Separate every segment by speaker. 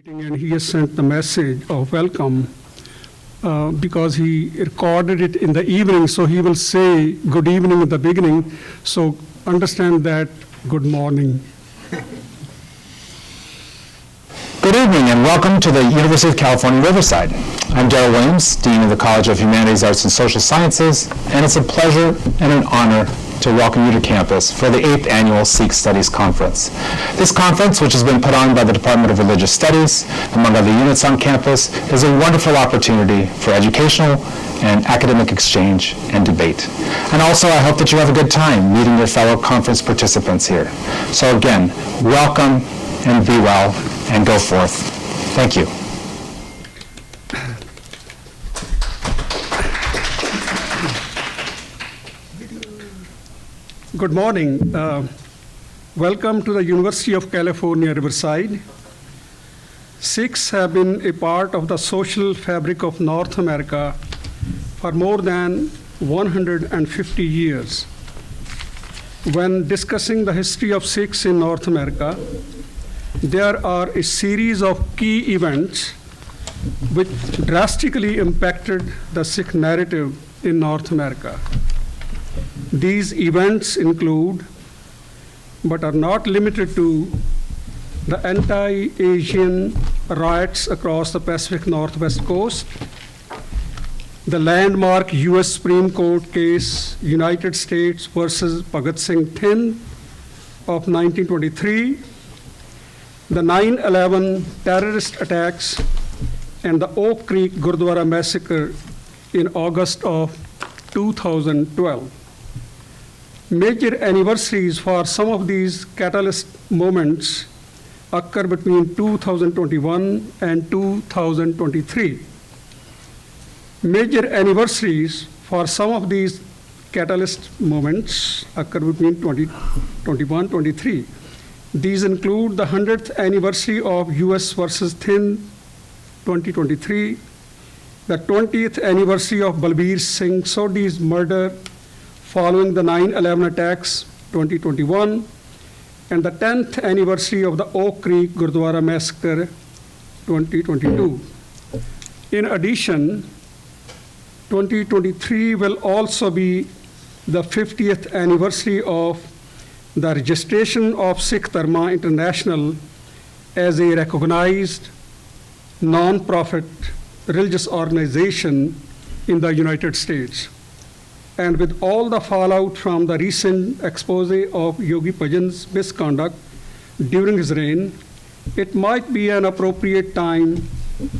Speaker 1: And he has sent the message of welcome because he recorded it in the evening, so he will say good evening at the beginning, so understand that good morning.
Speaker 2: Good evening and welcome to the University of California, Riverside. I'm Daryle Williams, Dean of the College of Humanities, Arts, and Social Sciences, and it's a pleasure and an honor to welcome you to campus for the 8th Annual Sikh Studies Conference. This conference, which has been put on by the Department of Religious Studies, among other units on campus, is a wonderful opportunity for educational and academic exchange and debate. And also, I hope that you have a good time meeting your fellow conference participants here. So again, welcome and be well and go forth. Thank you.
Speaker 1: Good morning. Welcome to the University of California, Riverside. Sikhs have been a part of the social fabric of North America for more than 150 years. When discussing the history of Sikhs in North America, there are a series of key events which drastically impacted the Sikh narrative in North America. These events include, but are not limited to, the anti-Asian riots across the Pacific Northwest coast, the landmark US Supreme Court case, United States versus Bhachu Singh Thin of 1923, the 9/11 terrorist attacks, and the Oak Creek Gurdwara massacre in August of 2012. Major anniversaries for some of these catalyst moments occur between 2021 and 2023. Major anniversaries for some of these catalyst moments occur between 2021-23. These include the 100th anniversary of US versus Thin 2023, the 20th anniversary of Balbir Singh Sodhi's murder following the 9/11 attacks 2021, and the 10th anniversary of the Oak Creek Gurdwara massacre 2022. In addition, 2023 will also be the 50th anniversary of the registration of Sikh Dharma International as a recognized non-profit religious organization in the United States. And with all the fallout from the recent expose of Yogi Bhajan's misconduct during his reign, it might be an appropriate time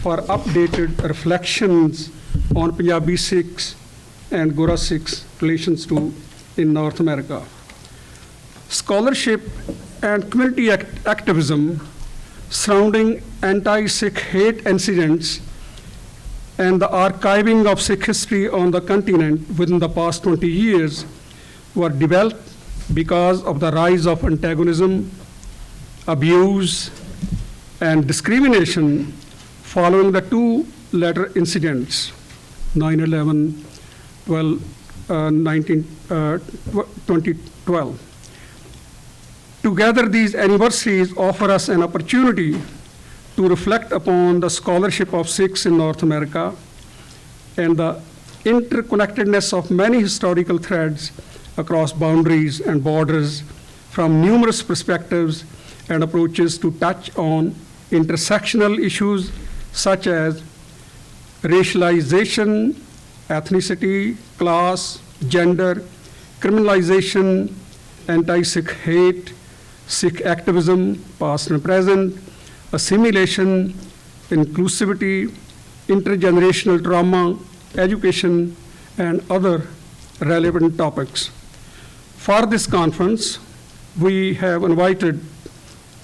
Speaker 1: for updated reflections on Punjabi Sikhs and Gora Sikhs' relations in North America. Scholarship and community activism surrounding anti-Sikh hate incidents and the archiving of Sikh history on the continent within the past 20 years were developed because of the rise of antagonism, abuse, and discrimination following the two latter incidents, 9/11, 2012. Together, these anniversaries offer us an opportunity to reflect upon the scholarship of Sikhs in North America and the interconnectedness of many historical threads across boundaries and borders from numerous perspectives and approaches to touch on intersectional issues such as racialization, ethnicity, class, gender, criminalization, anti-Sikh hate, Sikh activism, past and present, assimilation, inclusivity, intergenerational trauma, education, and other relevant topics. For this conference, we have invited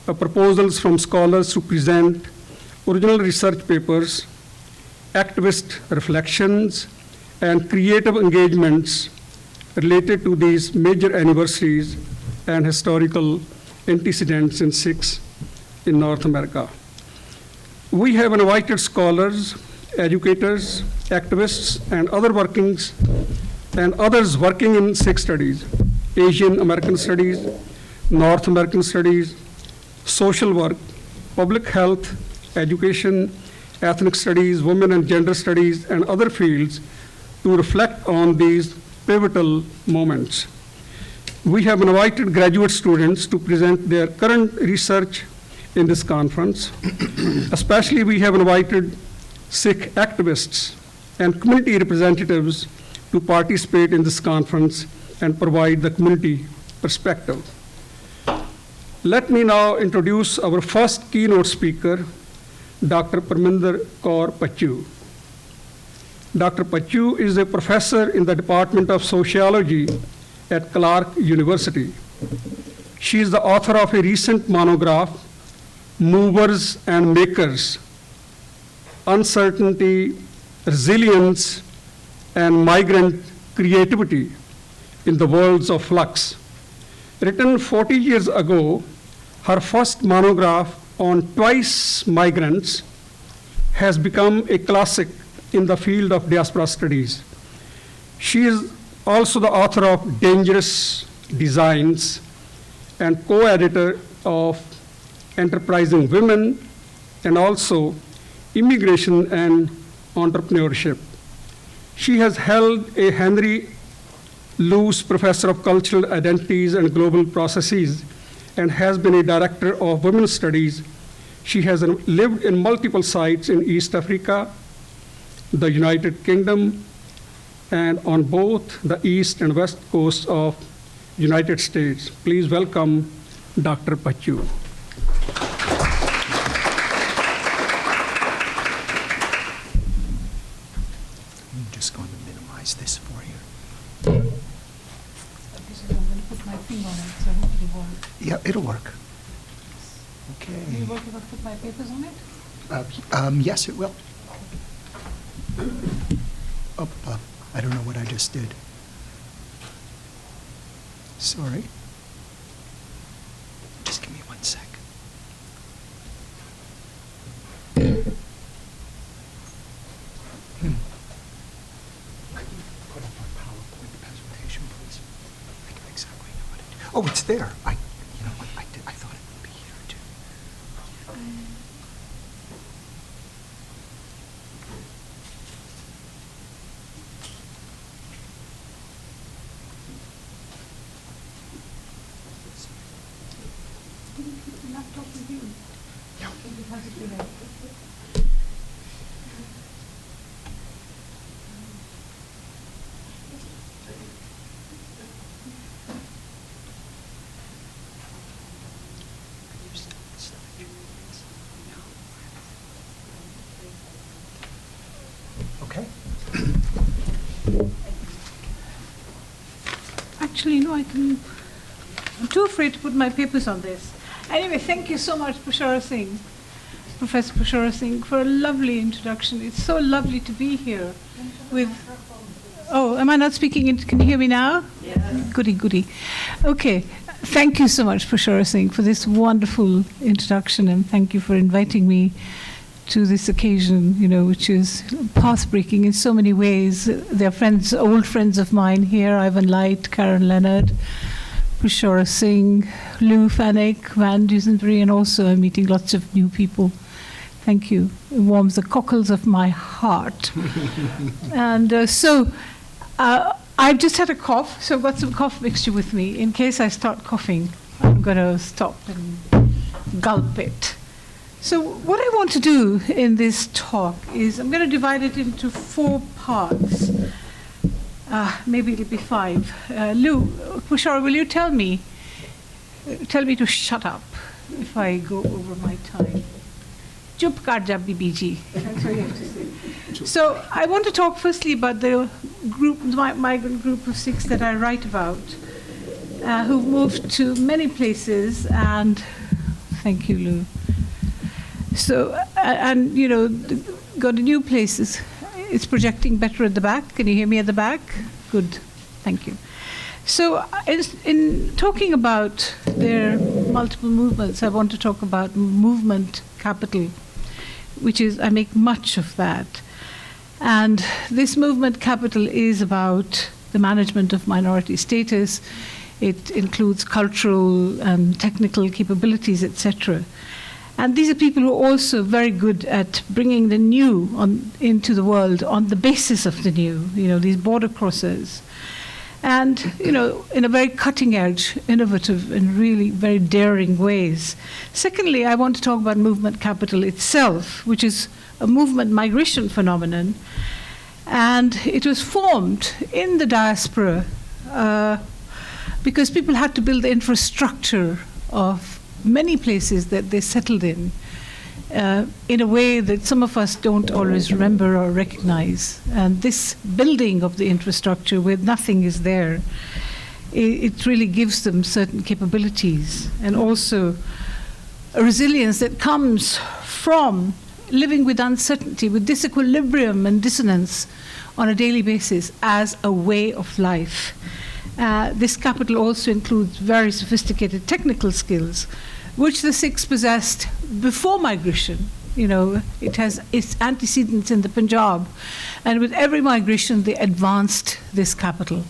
Speaker 1: proposals from scholars to present original research papers, activist reflections, and creative engagements related to these major anniversaries and historical antecedents in Sikhs in North America. We have invited scholars, educators, activists, and others working in Sikh studies, Asian American studies, North American studies, social work, public health, education, ethnic studies, women and gender studies, and other fields to reflect on these pivotal moments. We have invited graduate students to present their current research in this conference. Especially, we have invited Sikh activists and community representatives to participate in this conference and provide the community perspective. Let me now introduce our first keynote speaker, Dr. Parminder Kaur Bhachu. Dr. Bhachu is a professor in the Department of Sociology at Clark University. She is the author of a recent monograph, Movers and Makers: Uncertainty, Resilience, and Migrant Creativity in the Worlds of Flux. Written 40 years ago, her first monograph on twice migrants has become a classic in the field of diaspora studies. She is also the author of Dangerous Designs and co-editor of Enterprising Women, and also Immigration and Entrepreneurship. She has held a Henry Luce Professor of Cultural Identities and Global Processes and has been a director of Women's Studies. She has lived in multiple sites in East Africa, the United Kingdom, and on both the east and west coasts of United States. Please welcome Dr. Bhachu.
Speaker 3: I'm just going to minimize this for you.
Speaker 4: I'm going to put my finger on it, so hopefully it won't.
Speaker 3: Yeah, it'll work.
Speaker 4: Will
Speaker 3: Okay.
Speaker 4: it work if I put my papers on it?
Speaker 3: Yes, it will. Oh, I don't know what I just did. Sorry. Just give me 1 sec. Put up our PowerPoint presentation, please. I don't exactly know what to do. Oh, it's there. You know what? I thought it would be here too.
Speaker 4: Can you keep the laptop with you?
Speaker 3: Yeah.
Speaker 4: If it has it with it.
Speaker 3: Okay.
Speaker 4: Actually, no, I'm too afraid to put my papers on this. Anyway, thank you so much, Professor Bhachu Singh, for a lovely introduction. It's so lovely to be here with... Oh, am I not speaking? Can you hear me now? Yes. Goody, goody. Okay. Thank you so much, Professor Singh, for this wonderful introduction, and thank you for inviting me to this occasion, which is path-breaking in so many ways. They're friends, old friends of mine here, Ivan Light, Karen Leonard, Professor Singh, Lou Fenech, Van Dusenbury, and also I'm meeting lots of new people. Thank you. It warms the cockles of my heart. And I've just had a cough, so I've got some cough mixture with me. In case I start coughing, I'm going to stop and gulp it. So what I want to do in this talk is I'm going to divide it into 4 parts. Maybe it'll be 5. Lou, Pushar, will you tell me to shut up if I go over my time? Chup kar ja bibi ji. That's what you have to say. So I want to talk firstly about the migrant group of Sikhs that I write about, who've moved to many places, and thank you, Lou. So, go to new places. It's projecting better at the back. Can you hear me at the back? Good, thank you. So in talking about their multiple movements, I want to talk about movement capital, which is, I make much of that. And this movement capital is about the management of minority status. It includes cultural and technical capabilities, etc. And these are people who are also very good at bringing the new into the world on the basis of the new, these border crossers. And, in a very cutting edge, innovative, and really very daring ways. Secondly, I want to talk about movement capital itself, which is a movement migration phenomenon. And it was formed in the diaspora because people had to build the infrastructure of many places that they settled in a way that some of us don't always remember or recognize. And this building of the infrastructure where nothing is there, it really gives them certain capabilities and also a resilience that comes from living with uncertainty, with disequilibrium and dissonance on a daily basis as a way of life. This capital also includes very sophisticated technical skills, which the Sikhs possessed before migration. It has its antecedents in the Punjab. And with every migration, they advanced this capital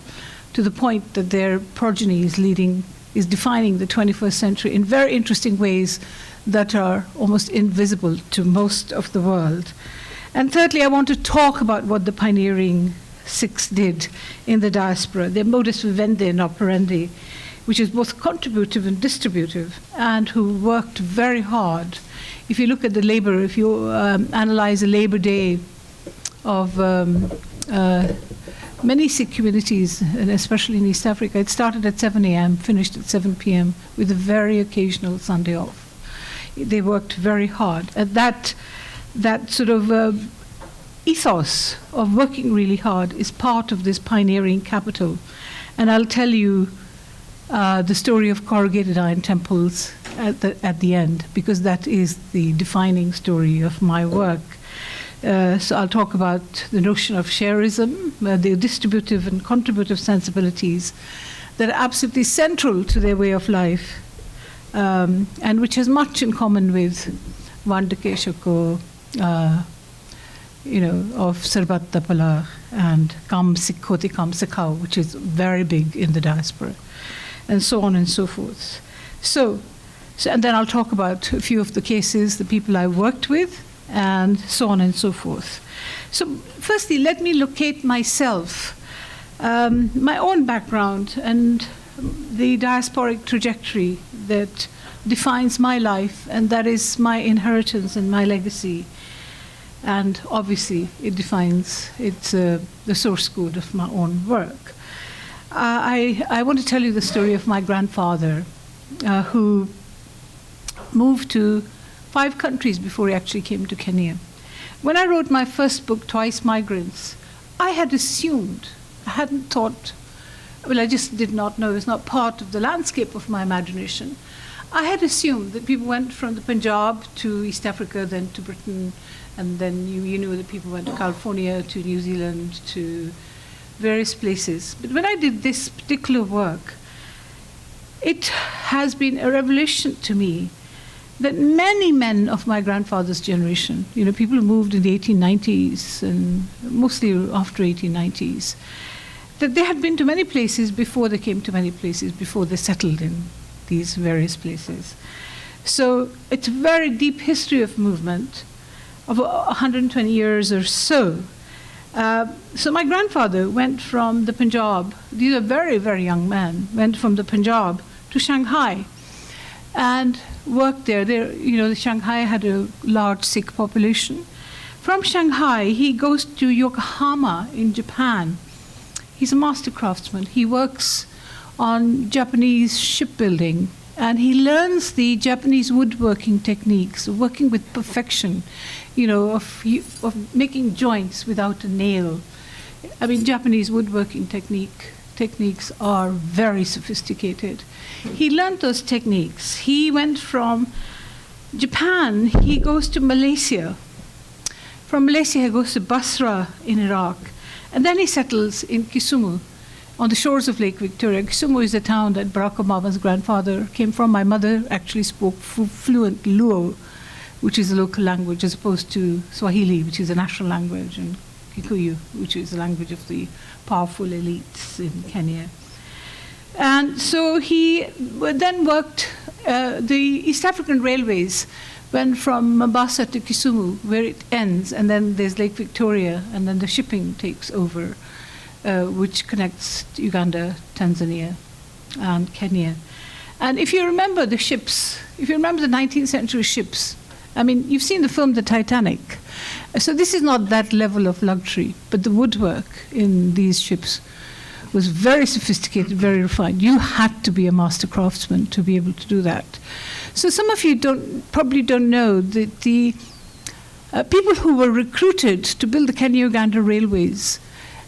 Speaker 4: to the point that their progeny is defining the 21st century in very interesting ways that are almost invisible to most of the world. And thirdly, I want to talk about what the pioneering Sikhs did in the diaspora, their modus vivendi and operandi, which is both contributive and distributive, and who worked very hard. If you look at the labor, if you analyze a labor day of many Sikh communities, and especially in East Africa, it started at 7 a.m., finished at 7 p.m., with a very occasional Sunday off. They worked very hard. And that sort of ethos of working really hard is part of this pioneering capital. And I'll tell you the story of corrugated iron temples at the end, because that is the defining story of my work. So I'll talk about the notion of shareism, the distributive and contributive sensibilities that are absolutely central to their way of life, and which has much in common with Vandakeshako, of Sarbat Tapala and Kam Sikhoti Kam Sikhao, which is very big in the diaspora, and so on and so forth. So, and then I'll talk about a few of the cases, the people I worked with, and so on and so forth. So firstly, let me locate myself, my own background, and the diasporic trajectory that defines my life, and that is my inheritance and my legacy. And obviously, it defines, it's the source code of my own work. I want to tell you the story of my grandfather, who moved to 5 countries before he actually came to Kenya. When I wrote my first book, Twice Migrants, I had assumed, I hadn't thought, I just did not know, it's not part of the landscape of my imagination. I had assumed that people went from the Punjab to East Africa, then to Britain, and then you knew that people went to California, to New Zealand, to various places. But when I did this particular work, it has been a revelation to me that many men of my grandfather's generation, people who moved in the 1890s and mostly after 1890s, that they had been to many places before they came to many places, before they settled in these various places. So it's a very deep history of movement of 120 years or so. So my grandfather went from the Punjab, these are very, very young men, went from the Punjab to Shanghai and worked there. Shanghai had a large Sikh population. From Shanghai, he goes to Yokohama in Japan. He's a master craftsman. He works on Japanese shipbuilding, and he learns the Japanese woodworking techniques, working with perfection, of making joints without a nail. I mean, Japanese woodworking techniques are very sophisticated. He learned those techniques. He went from Japan, he goes to Malaysia. From Malaysia, he goes to Basra in Iraq. And then he settles in Kisumu, on the shores of Lake Victoria. Kisumu is a town that Barack Obama's grandfather came from. My mother actually spoke fluent Luo, which is a local language, as opposed to Swahili, which is a national language, and Kikuyu, which is the language of the powerful elites in Kenya. And so he then worked, the East African Railways went from Mombasa to Kisumu, where it ends, and then there's Lake Victoria, and then the shipping takes over, which connects Uganda, Tanzania, and Kenya. And if you remember the ships, if you remember the 19th century ships, I mean, you've seen the film The Titanic. So this is not that level of luxury, but the woodwork in these ships was very sophisticated, very refined. You had to be a master craftsman to be able to do that. So some of you probably don't know that the people who were recruited to build the Kenya-Uganda railways,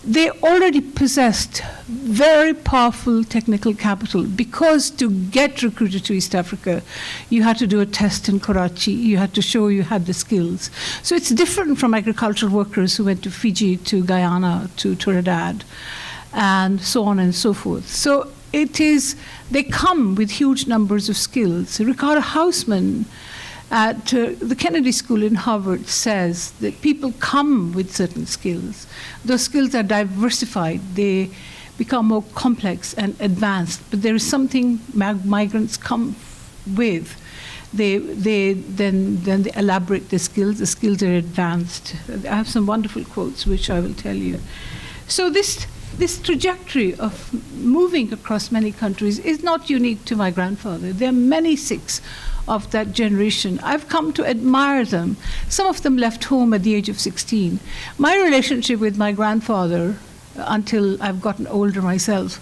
Speaker 4: they already possessed very powerful technical capital, because to get recruited to East Africa, you had to do a test in Karachi, you had to show you had the skills. So it's different from agricultural workers who went to Fiji, to Guyana, to Trinidad, and so on and so forth. So they come with huge numbers of skills. Ricardo Hausman at the Kennedy School in Harvard says that people come with certain skills. Those skills are diversified. They become more complex and advanced. But there is something migrants come with. Then they elaborate the skills. The skills are advanced. I have some wonderful quotes, which I will tell you. So this trajectory of moving across many countries is not unique to my grandfather. There are many Sikhs of that generation. I've come to admire them. Some of them left home at the age of 16. My relationship with my grandfather, until I've gotten older myself,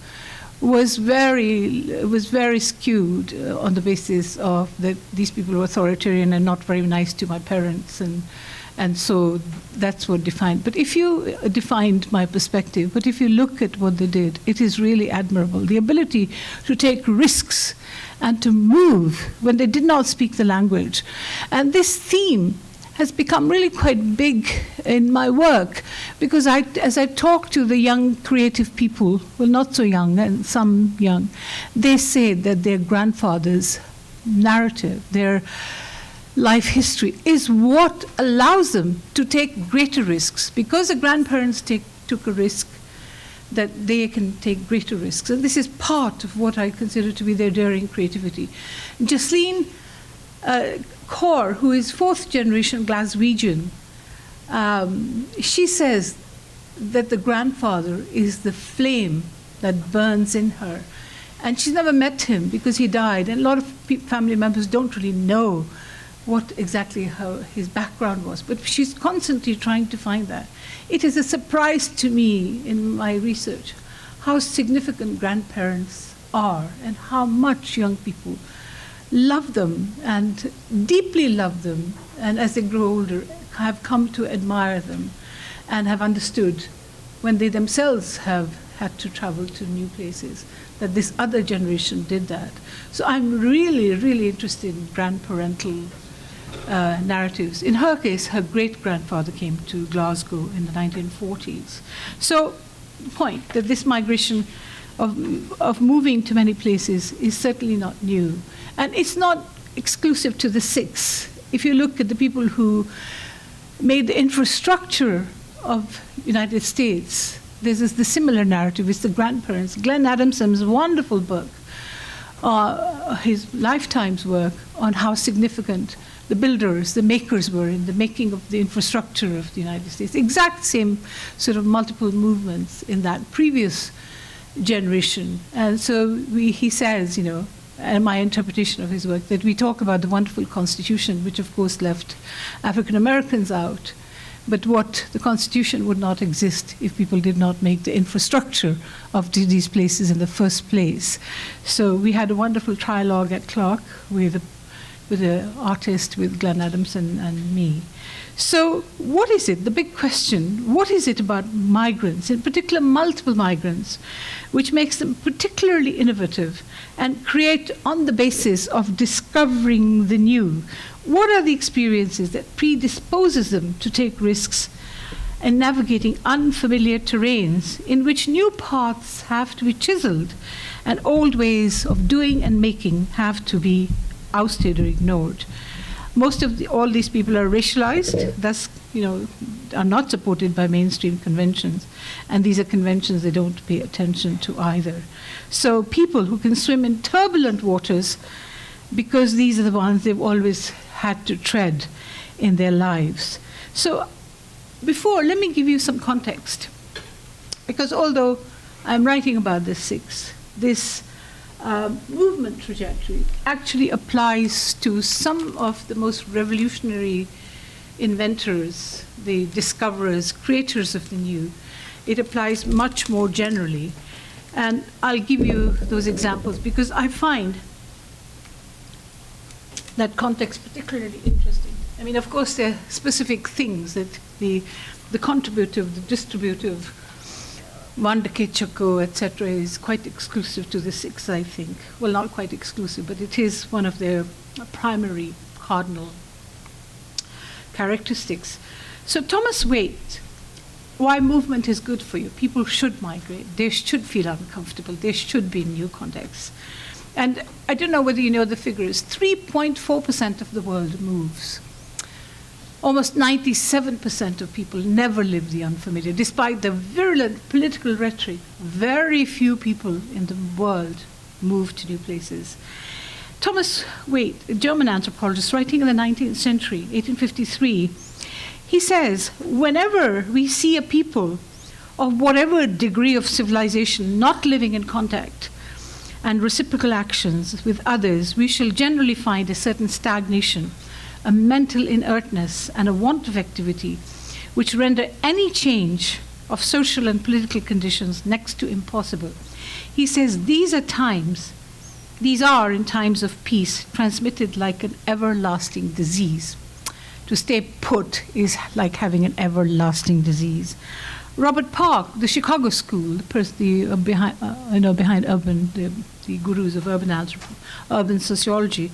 Speaker 4: was very skewed on the basis of that these people were authoritarian and not very nice to my parents, and so that's what defined. But if you defined my perspective, but if you look at what they did, it is really admirable. The ability to take risks and to move when they did not speak the language. And this theme has become really quite big in my work, because as I talk to the young creative people, well, not so young, and some young, they say that their grandfather's narrative, their life history, is what allows them to take greater risks. Because the grandparents took a risk, that they can take greater risks. And this is part of what I consider to be their daring creativity. Jasleen Kaur, who is fourth generation Glaswegian, she says that the grandfather is the flame that burns in her. And she's never met him because he died. And a lot of family members don't really know what exactly his background was. But she's constantly trying to find that. It is a surprise to me in my research how significant grandparents are and how much young people love them and deeply love them, and as they grow older have come to admire them and have understood, when they themselves have had to travel to new places, that this other generation did that. So I'm really, really interested in grandparental narratives. In her case, her great-grandfather came to Glasgow in the 1940s. So the point that this migration of moving to many places is certainly not new. And it's not exclusive to the Sikhs. If you look at the people who made the infrastructure of United States, this is the similar narrative. It's the grandparents. Glenn Adamson's wonderful book, his lifetime's work on how significant the builders, the makers were in the making of the infrastructure of the United States. Exact same sort of multiple movements in that previous generation. And so he says, and my interpretation of his work, that we talk about the wonderful Constitution, which of course left African Americans out, but what the Constitution would not exist if people did not make the infrastructure of these places in the first place. So we had a wonderful trialogue at Clark with an artist, with Glenn Adamson and me. So what is it, the big question, what is it about migrants, in particular multiple migrants, which makes them particularly innovative and create on the basis of discovering the new? What are the experiences that predisposes them to take risks and navigating unfamiliar terrains in which new paths have to be chiseled and old ways of doing and making have to be ousted or ignored? Most of all these people are racialized, thus, are not supported by mainstream conventions. And these are conventions they don't pay attention to either. So people who can swim in turbulent waters, because these are the ones they've always had to tread in their lives. So let me give you some context. Because although I'm writing about the Sikhs, this movement trajectory actually applies to some of the most revolutionary inventors, the discoverers, creators of the new. It applies much more generally. And I'll give you those examples because I find that context particularly interesting. I mean, of course, there are specific things that the contributive, the distributive, Vandake Chako, etc., is quite exclusive to the Sikhs, I think. Well, not quite exclusive, but it is one of their primary cardinal characteristics. So Thomas Waite, why movement is good for you. People should migrate. They should feel uncomfortable. They should be in new contexts. And I don't know whether you know the figures. 3.4% of the world moves. Almost 97% of people never leave the unfamiliar. Despite the virulent political rhetoric, very few people in the world move to new places. Thomas Waite, a German anthropologist writing in the 19th century, 1853, he says, whenever we see a people of whatever degree of civilization not living in contact and reciprocal actions with others, we shall generally find a certain stagnation, a mental inertness, and a want of activity, which render any change of social and political conditions next to impossible. He says these are in times of peace transmitted like an everlasting disease. To stay put is like having an everlasting disease. Robert Park, the Chicago School, behind urban, the gurus of urban sociology,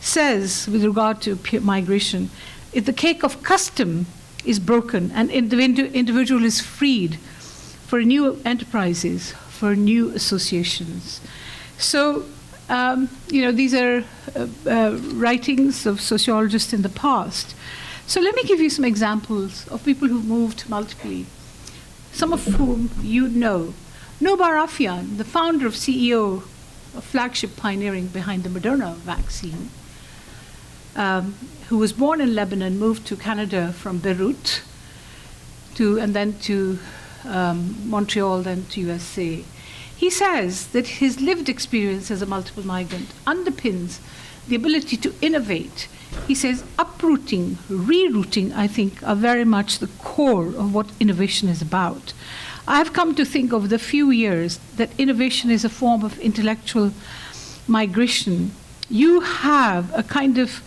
Speaker 4: says with regard to migration, if the cake of custom is broken and the individual is freed for new enterprises, for new associations. So, these are writings of sociologists in the past. So let me give you some examples of people who've moved multiply, some of whom you know. Nobar Afian, the founder of CEO of flagship pioneering behind the Moderna vaccine, who was born in Lebanon, moved to Canada from Beirut, and then to Montreal, then to USA. He says that his lived experience as a multiple migrant underpins the ability to innovate. He says uprooting, rerouting, I think, are very much the core of what innovation is about. I've come to think over the few years that innovation is a form of intellectual migration. You have a kind of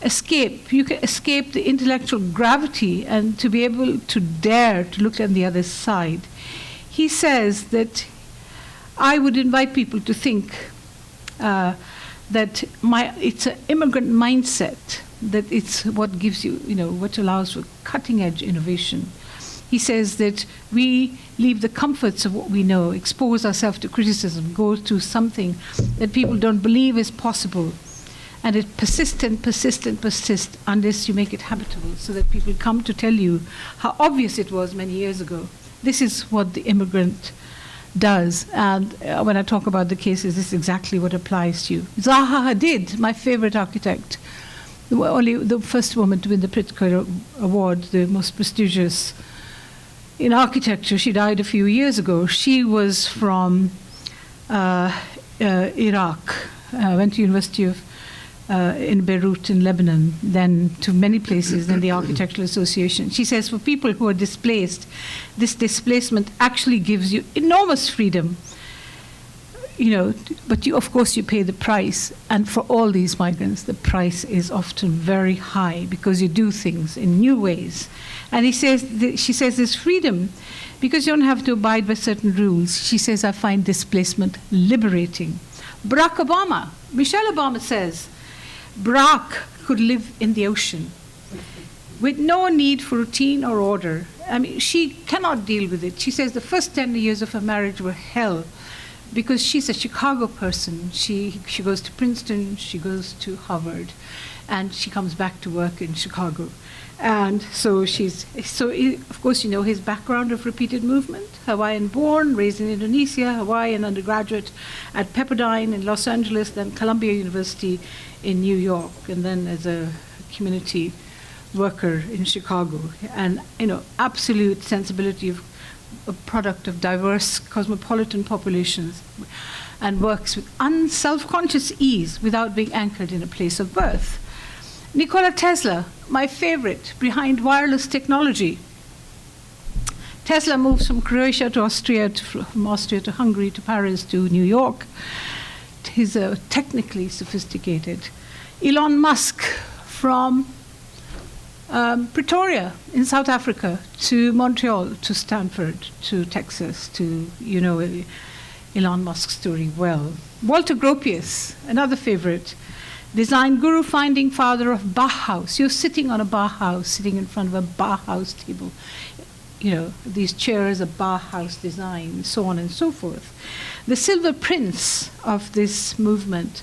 Speaker 4: escape. You can escape the intellectual gravity and to be able to dare to look on the other side. He says that I would invite people to think that it's an immigrant mindset, that it's what gives you, what allows for cutting-edge innovation. He says that we leave the comforts of what we know, expose ourselves to criticism, go to something that people don't believe is possible, and it persists and persists and persists unless you make it habitable, so that people come to tell you how obvious it was many years ago. This is what the immigrant does. And when I talk about the cases, this is exactly what applies to you. Zaha Hadid, my favorite architect, the first woman to win the Pritzker Award, the most prestigious in architecture. She died a few years ago. She was from Iraq, went to University of in Beirut in Lebanon, then to many places, then the Architectural Association. She says for people who are displaced, this displacement actually gives you enormous freedom, but of course you pay the price. And for all these migrants, the price is often very high because you do things in new ways. And she says there's freedom because you don't have to abide by certain rules. She says, I find displacement liberating. Barack Obama, Michelle Obama says, Barack could live in the ocean with no need for routine or order. I mean, she cannot deal with it. She says the first 10 years of her marriage were hell because she's a Chicago person. She goes to Princeton, she goes to Harvard, and she comes back to work in Chicago. And so of course, his background of repeated movement, Hawaiian born, raised in Indonesia, Hawaiian undergraduate at Pepperdine in Los Angeles, then Columbia University in New York, and then as a community worker in Chicago, and absolute sensibility of a product of diverse cosmopolitan populations, and works with self-conscious ease without being anchored in a place of birth. Nikola Tesla, my favorite, behind wireless technology. Tesla moves from Croatia to Austria, from Austria to Hungary, to Paris, to New York. He's technically sophisticated. Elon Musk, from Pretoria in South Africa to Montreal to Stanford to Texas to, Elon Musk's story well. Walter Gropius, another favorite, design guru, finding father of Bauhaus. You're sitting on a Bauhaus, sitting in front of a Bauhaus table. These chairs, a Bauhaus design, so on and so forth. The silver prince of this movement,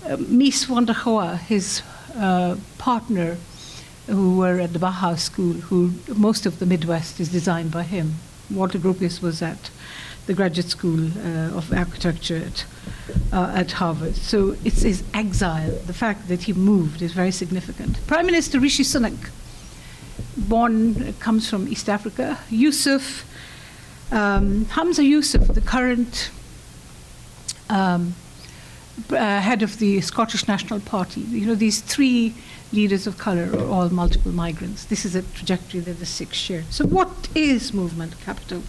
Speaker 4: Mies van der Goa, his partner, who were at the Bauhaus School, who most of the Midwest is designed by him. Walter Gropius was at the Graduate School of Architecture at Harvard. So it's his exile, the fact that he moved is very significant. Prime Minister Rishi Sunak, comes from East Africa. Hamza Yusuf, the current head of the Scottish National Party. These three leaders of colour are all multiple migrants. This is a trajectory that the Sikhs shared. So what is movement capital?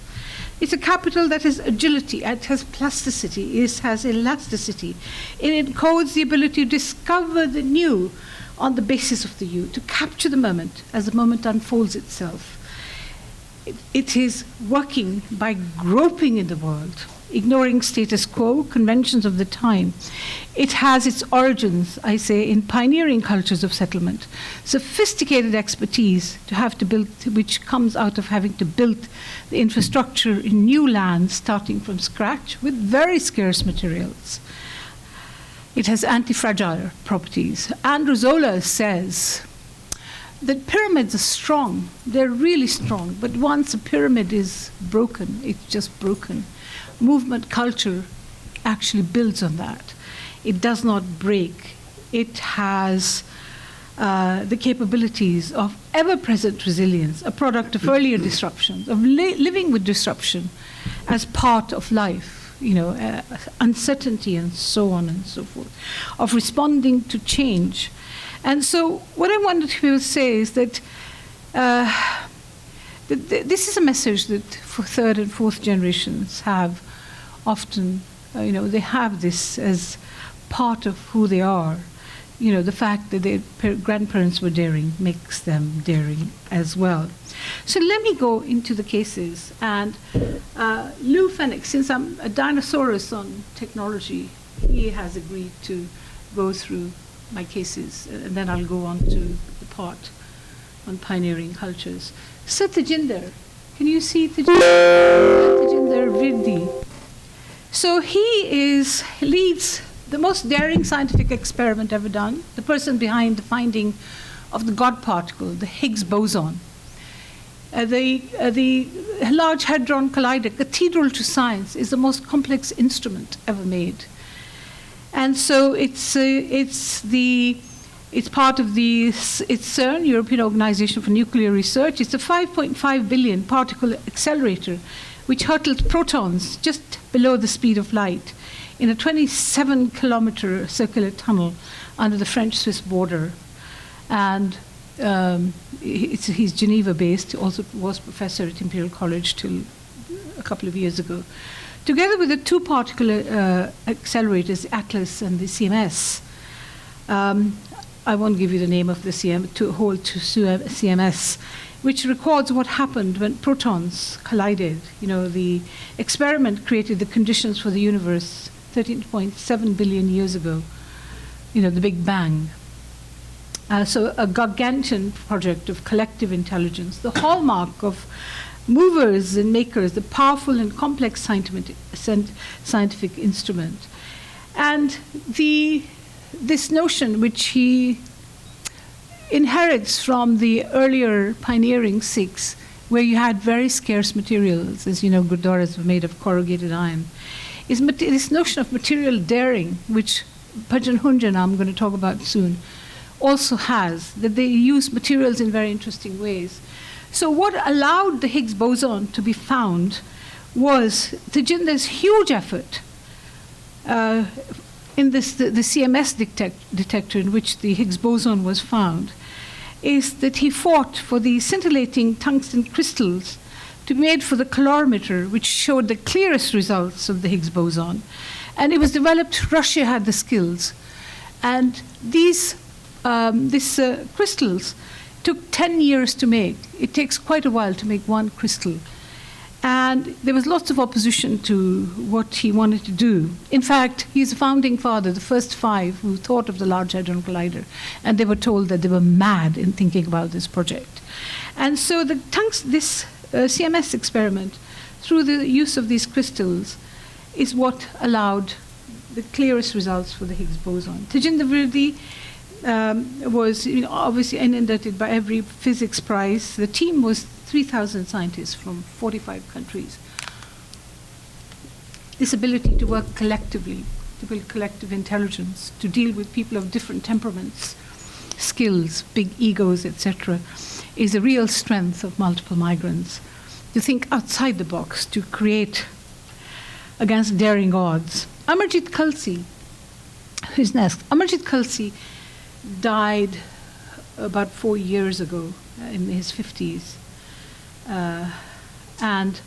Speaker 4: It's a capital that has agility, it has plasticity, it has elasticity. It encodes the ability to discover the new on the basis of the you, to capture the moment as the moment unfolds itself. It is working by groping in the world, ignoring status quo, conventions of the time. It has its origins, I say, in pioneering cultures of settlement, sophisticated expertise to have to build, which comes out of having to build the infrastructure in new lands, starting from scratch with very scarce materials. It has anti-fragile properties. Andrew Zola says that pyramids are strong. They're really strong. But once a pyramid is broken, it's just broken. Movement culture actually builds on that. It does not break. It has the capabilities of ever-present resilience, a product of earlier disruptions, of living with disruption as part of life. Uncertainty and so on and so forth, of responding to change. And so what I wanted to say is that this is a message that for third and fourth generations have often, they have this as part of who they are. The fact that their grandparents were daring makes them daring as well. So let me go into the cases. And Lou Fenech, since I'm a dinosaurus on technology, he has agreed to go through my cases, and then I'll go on to the part on pioneering cultures. Satyajinder, can you see Satyajinder Virdi? So he leads the most daring scientific experiment ever done, the person behind the finding of the God particle, the Higgs boson. The Large Hadron Collider, cathedral to science, is the most complex instrument ever made. And so it's part of it's CERN, European Organization for Nuclear Research. It's a 5.5 billion particle accelerator, which hurtled protons just below the speed of light in a 27-kilometer circular tunnel under the French-Swiss border. And he's Geneva-based, also was professor at Imperial College till a couple of years ago. Together with the two particle accelerators, the Atlas and the CMS, I won't give you the name of the CMS, which records what happened when protons collided. The experiment created the conditions for the universe 13.7 billion years ago, the Big Bang. So a gargantuan project of collective intelligence, the hallmark of movers and makers, the powerful and complex scientific instrument. And this notion, which he inherits from the earlier pioneering Sikhs, where you had very scarce materials, as gurdwaras were made of corrugated iron, is this notion of material daring, which Bhajan Hunjan, I'm going to talk about soon, also has, that they use materials in very interesting ways. So what allowed the Higgs boson to be found was Tejinder's huge effort in the CMS detector in which the Higgs boson was found, is that he fought for the scintillating tungsten crystals to be made for the calorimeter, which showed the clearest results of the Higgs boson. And it was developed, Russia had the skills. And these crystals took 10 years to make. It takes quite a while to make one crystal. And there was lots of opposition to what he wanted to do. In fact, he's a founding father, the first 5 who thought of the Large Hadron Collider. And they were told that they were mad in thinking about this project. And so this CMS experiment, through the use of these crystals, is what allowed the clearest results for the Higgs boson. Tejinder Virdi was obviously inundated by every physics prize. The team was 3,000 scientists from 45 countries. This ability to work collectively, to build collective intelligence, to deal with people of different temperaments, skills, big egos, etc., is a real strength of multiple migrants. To think outside the box, to create against daring odds. Amarjit Khalsi, who's next? Amarjit Khalsi died about 4 years ago, in his 50s. And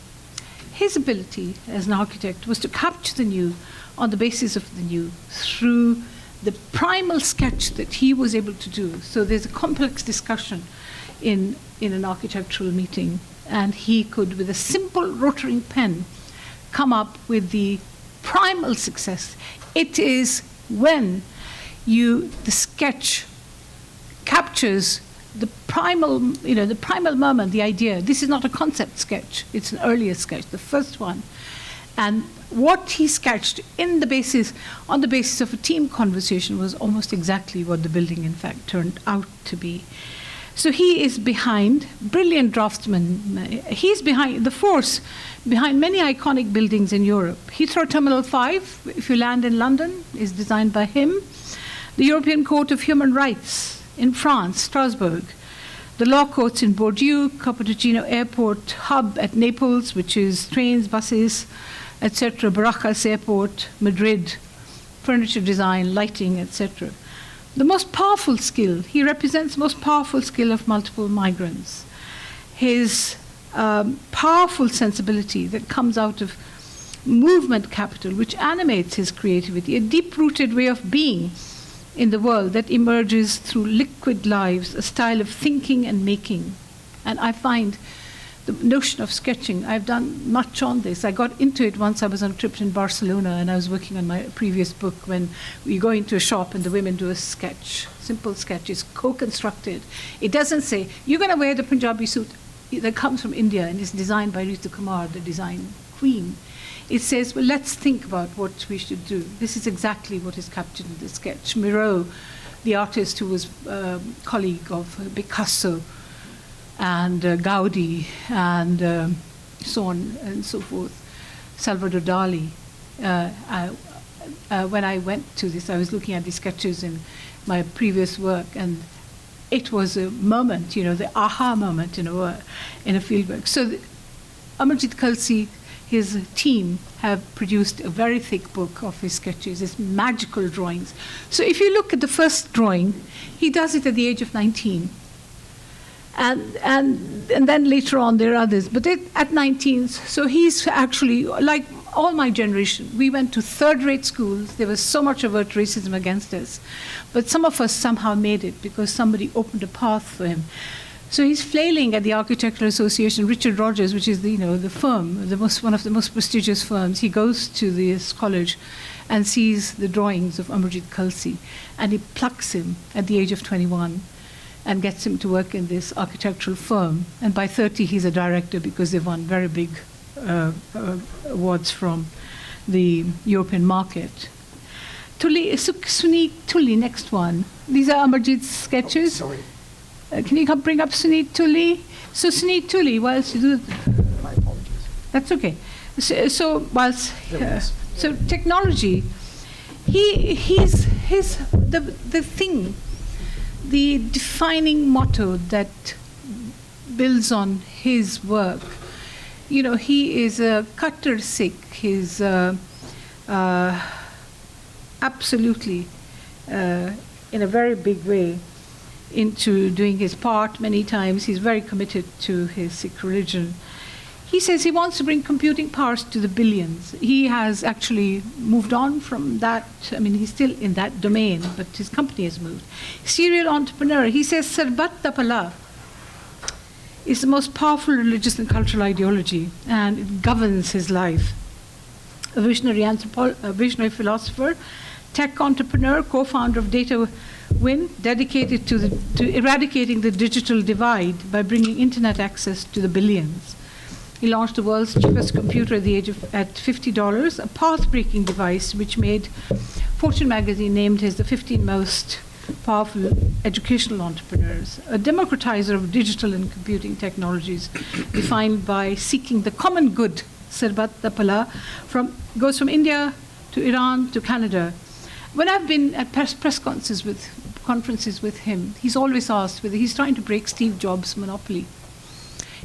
Speaker 4: his ability as an architect was to capture the new on the basis of the new through the primal sketch that he was able to do. So there's a complex discussion in an architectural meeting, and he could, with a simple rotary pen, come up with the primal success. It is when the sketch captures the primal moment, the idea. This is not a concept sketch, it's an earlier sketch, the first one. And what he sketched on the basis of a team conversation was almost exactly what the building, in fact, turned out to be. So he is behind, brilliant draftsman. He's behind the force behind many iconic buildings in Europe. Heathrow Terminal 5, if you land in London, is designed by him. The European Court of Human Rights in France, Strasbourg. The law courts in Bordeaux, Cappuccino Airport hub at Naples, which is trains, buses, etc. Barajas Airport, Madrid, furniture design, lighting, etc. The most powerful skill, he represents the most powerful skill of multiple migrants. His powerful sensibility that comes out of movement capital, which animates his creativity, a deep-rooted way of being in the world that emerges through liquid lives, a style of thinking and making. And I find the notion of sketching, I've done much on this. I got into it once I was on a trip in Barcelona, and I was working on my previous book when we go into a shop and the women do a sketch, simple sketch. It's co-constructed. It doesn't say, you're going to wear the Punjabi suit that comes from India and is designed by Ritu Kumar, the design queen. It says, well, let's think about what we should do. This is exactly what is captured in the sketch. Miro, the artist who was a colleague of Picasso and Gaudi and so on and so forth, Salvador Dali. When I went to this, I was looking at the sketches in my previous work, and it was a moment, the aha moment in a fieldwork. So Amarjit Khalsi, his team, have produced a very thick book of his sketches, his magical drawings. So if you look at the first drawing, he does it at the age of 19. And then later on there are others. But at 19, so he's actually, like all my generation, we went to third-rate schools. There was so much overt racism against us. But some of us somehow made it because somebody opened a path for him. So he's flailing at the Architectural Association, Richard Rogers, which is the firm, one of the most prestigious firms. He goes to this college and sees the drawings of Amarjit Khalsi, and he plucks him at the age of 21 and gets him to work in this architectural firm. And by 30, he's a director because they've won very big awards from the European market. Suneet Tully, next one. These are Amarjit's sketches.
Speaker 3: Sorry.
Speaker 4: Can you come bring up Suneet Tully? So Suneet Tully, whilst you do,
Speaker 3: My apologies.
Speaker 4: that's okay. So whilst so technology, the thing the defining motto that builds on his work. You know, he is a Qattar Sikh. He's absolutely, in a very big way, into doing his part many times. He's very committed to his Sikh religion. He says he wants to bring computing powers to the billions. He has actually moved on from that. I mean, he's still in that domain, but his company has moved. Serial entrepreneur. He says Sarbat Tapala is the most powerful religious and cultural ideology, and it governs his life. A visionary philosopher, tech entrepreneur, co-founder of Data Win, dedicated to eradicating the digital divide by bringing internet access to the billions. He launched the world's cheapest computer at $50, a path-breaking device which made Fortune magazine named him the 15 most powerful educational entrepreneurs, a democratizer of digital and computing technologies, defined by seeking the common good. Sarbat Tapala goes from India to Iran to Canada. When I've been at press conferences with him, he's always asked whether he's trying to break Steve Jobs' monopoly.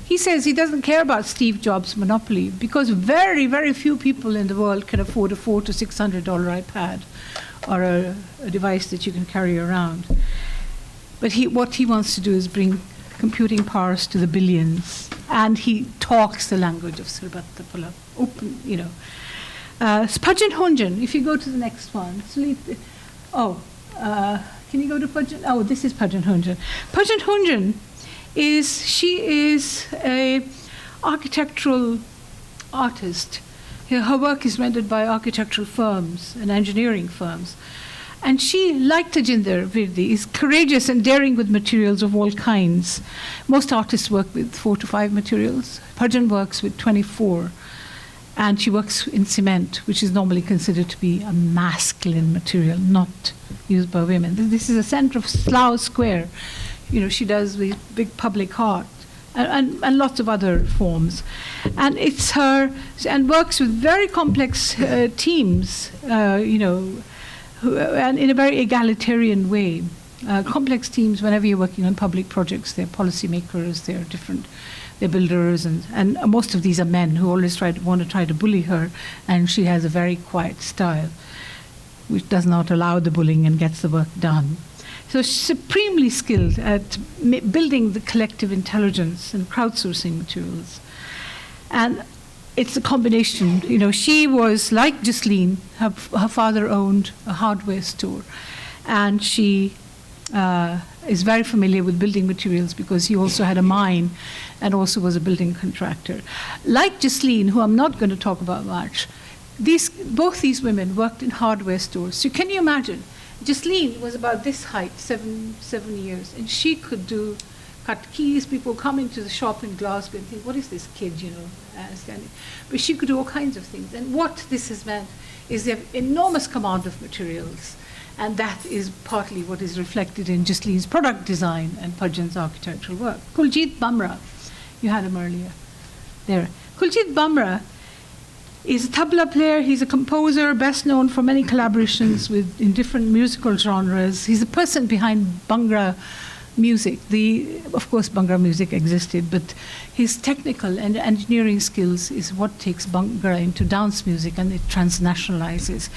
Speaker 4: He says he doesn't care about Steve Jobs' monopoly because very, very few people in the world can afford a $400 to $600 iPad or a device that you can carry around. But what he wants to do is bring computing powers to the billions, and he talks the language of Sarbat Tapala. Open, you know. Phajan Hunjan, if you go to the next one. Can you go to Phajan? Oh, this is Phajan Hunjan. Phajan Hunjan is a architectural artist. Her work is rendered by architectural firms and engineering firms. And she, like Tajinder Virdi, is courageous and daring with materials of all kinds. Most artists work with 4 to 5 materials. Phajan works with 24. And she works in cement, which is normally considered to be a masculine material, not used by women. This is a center of Slough Square. You know, she does with big public art and lots of other forms. And it's her, and works with very complex teams, and in a very egalitarian way. Complex teams, whenever you're working on public projects, they're policymakers, they're builders, and most of these are men who always want to try to bully her, and she has a very quiet style, which does not allow the bullying and gets the work done. So she's supremely skilled at building the collective intelligence and crowdsourcing materials. And it's a combination. You know, she was like Jasleen. Her father owned a hardware store, and she is very familiar with building materials because he also had a mine and also was a building contractor. Like Jasleen, who I'm not going to talk about much, both these women worked in hardware stores. So can you imagine? Jasleen was about this height, 7 years, and she could cut keys. People come into the shop in Glasgow and think, what is this kid, standing? But she could do all kinds of things. And what this has meant is they have enormous command of materials. And that is partly what is reflected in Jasleen's product design and Phajan's architectural work. Kuljit Bamra, you had him earlier there. Kuljit Bamra is a tabla player. He's a composer, best known for many collaborations in different musical genres. He's the person behind Bhangra music. Of course, Bhangra music existed, but his technical and engineering skills is what takes Bhangra into dance music, and it transnationalizes.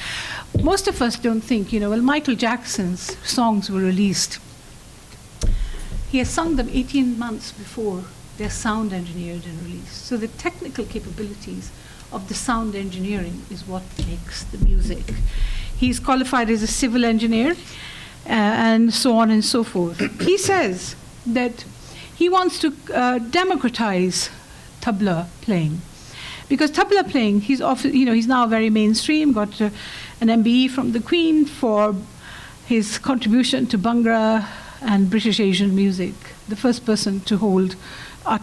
Speaker 4: Most of us don't think, Michael Jackson's songs were released. He has sung them 18 months before they're sound engineered and released. So the technical capabilities of the sound engineering is what makes the music. He's qualified as a civil engineer, and so on and so forth. He says that he wants to democratize tabla playing, because tabla playing, he's now very mainstream. Got an MBE from the Queen for his contribution to Bhangra and British Asian music. The first person to hold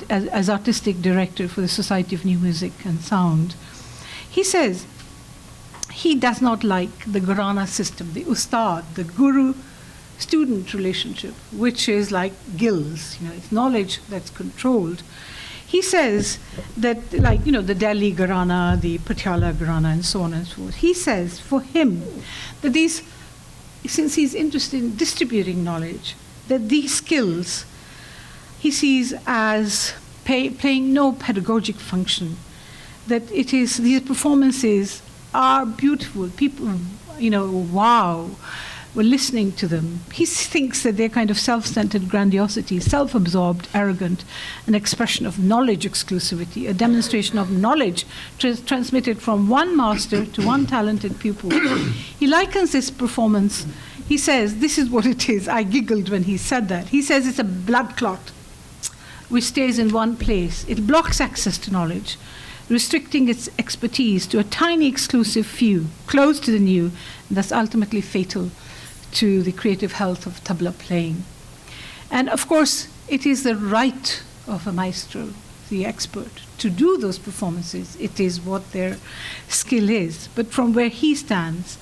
Speaker 4: as artistic director for the Society of New Music and Sound. He says he does not like the Gharana system, the ustad, the guru-student relationship, which is like gills, it's knowledge that's controlled. He says that, the Delhi Gharana, the Patiala Gharana, and so on and so forth. He says for him that since he's interested in distributing knowledge, that these skills he sees as playing no pedagogic function, that these performances are beautiful. People, wow, we're listening to them. He thinks that they're kind of self-centered grandiosity, self-absorbed, arrogant, an expression of knowledge exclusivity, a demonstration of knowledge transmitted from one master to one talented pupil. He likens this performance, he says, this is what it is. I giggled when he said that. He says it's a blood clot which stays in one place. It blocks access to knowledge, restricting its expertise to a tiny exclusive few, close to the new, and thus ultimately fatal to the creative health of tabla playing. And of course, it is the right of a maestro, the expert, to do those performances. It is what their skill is. But from where he stands,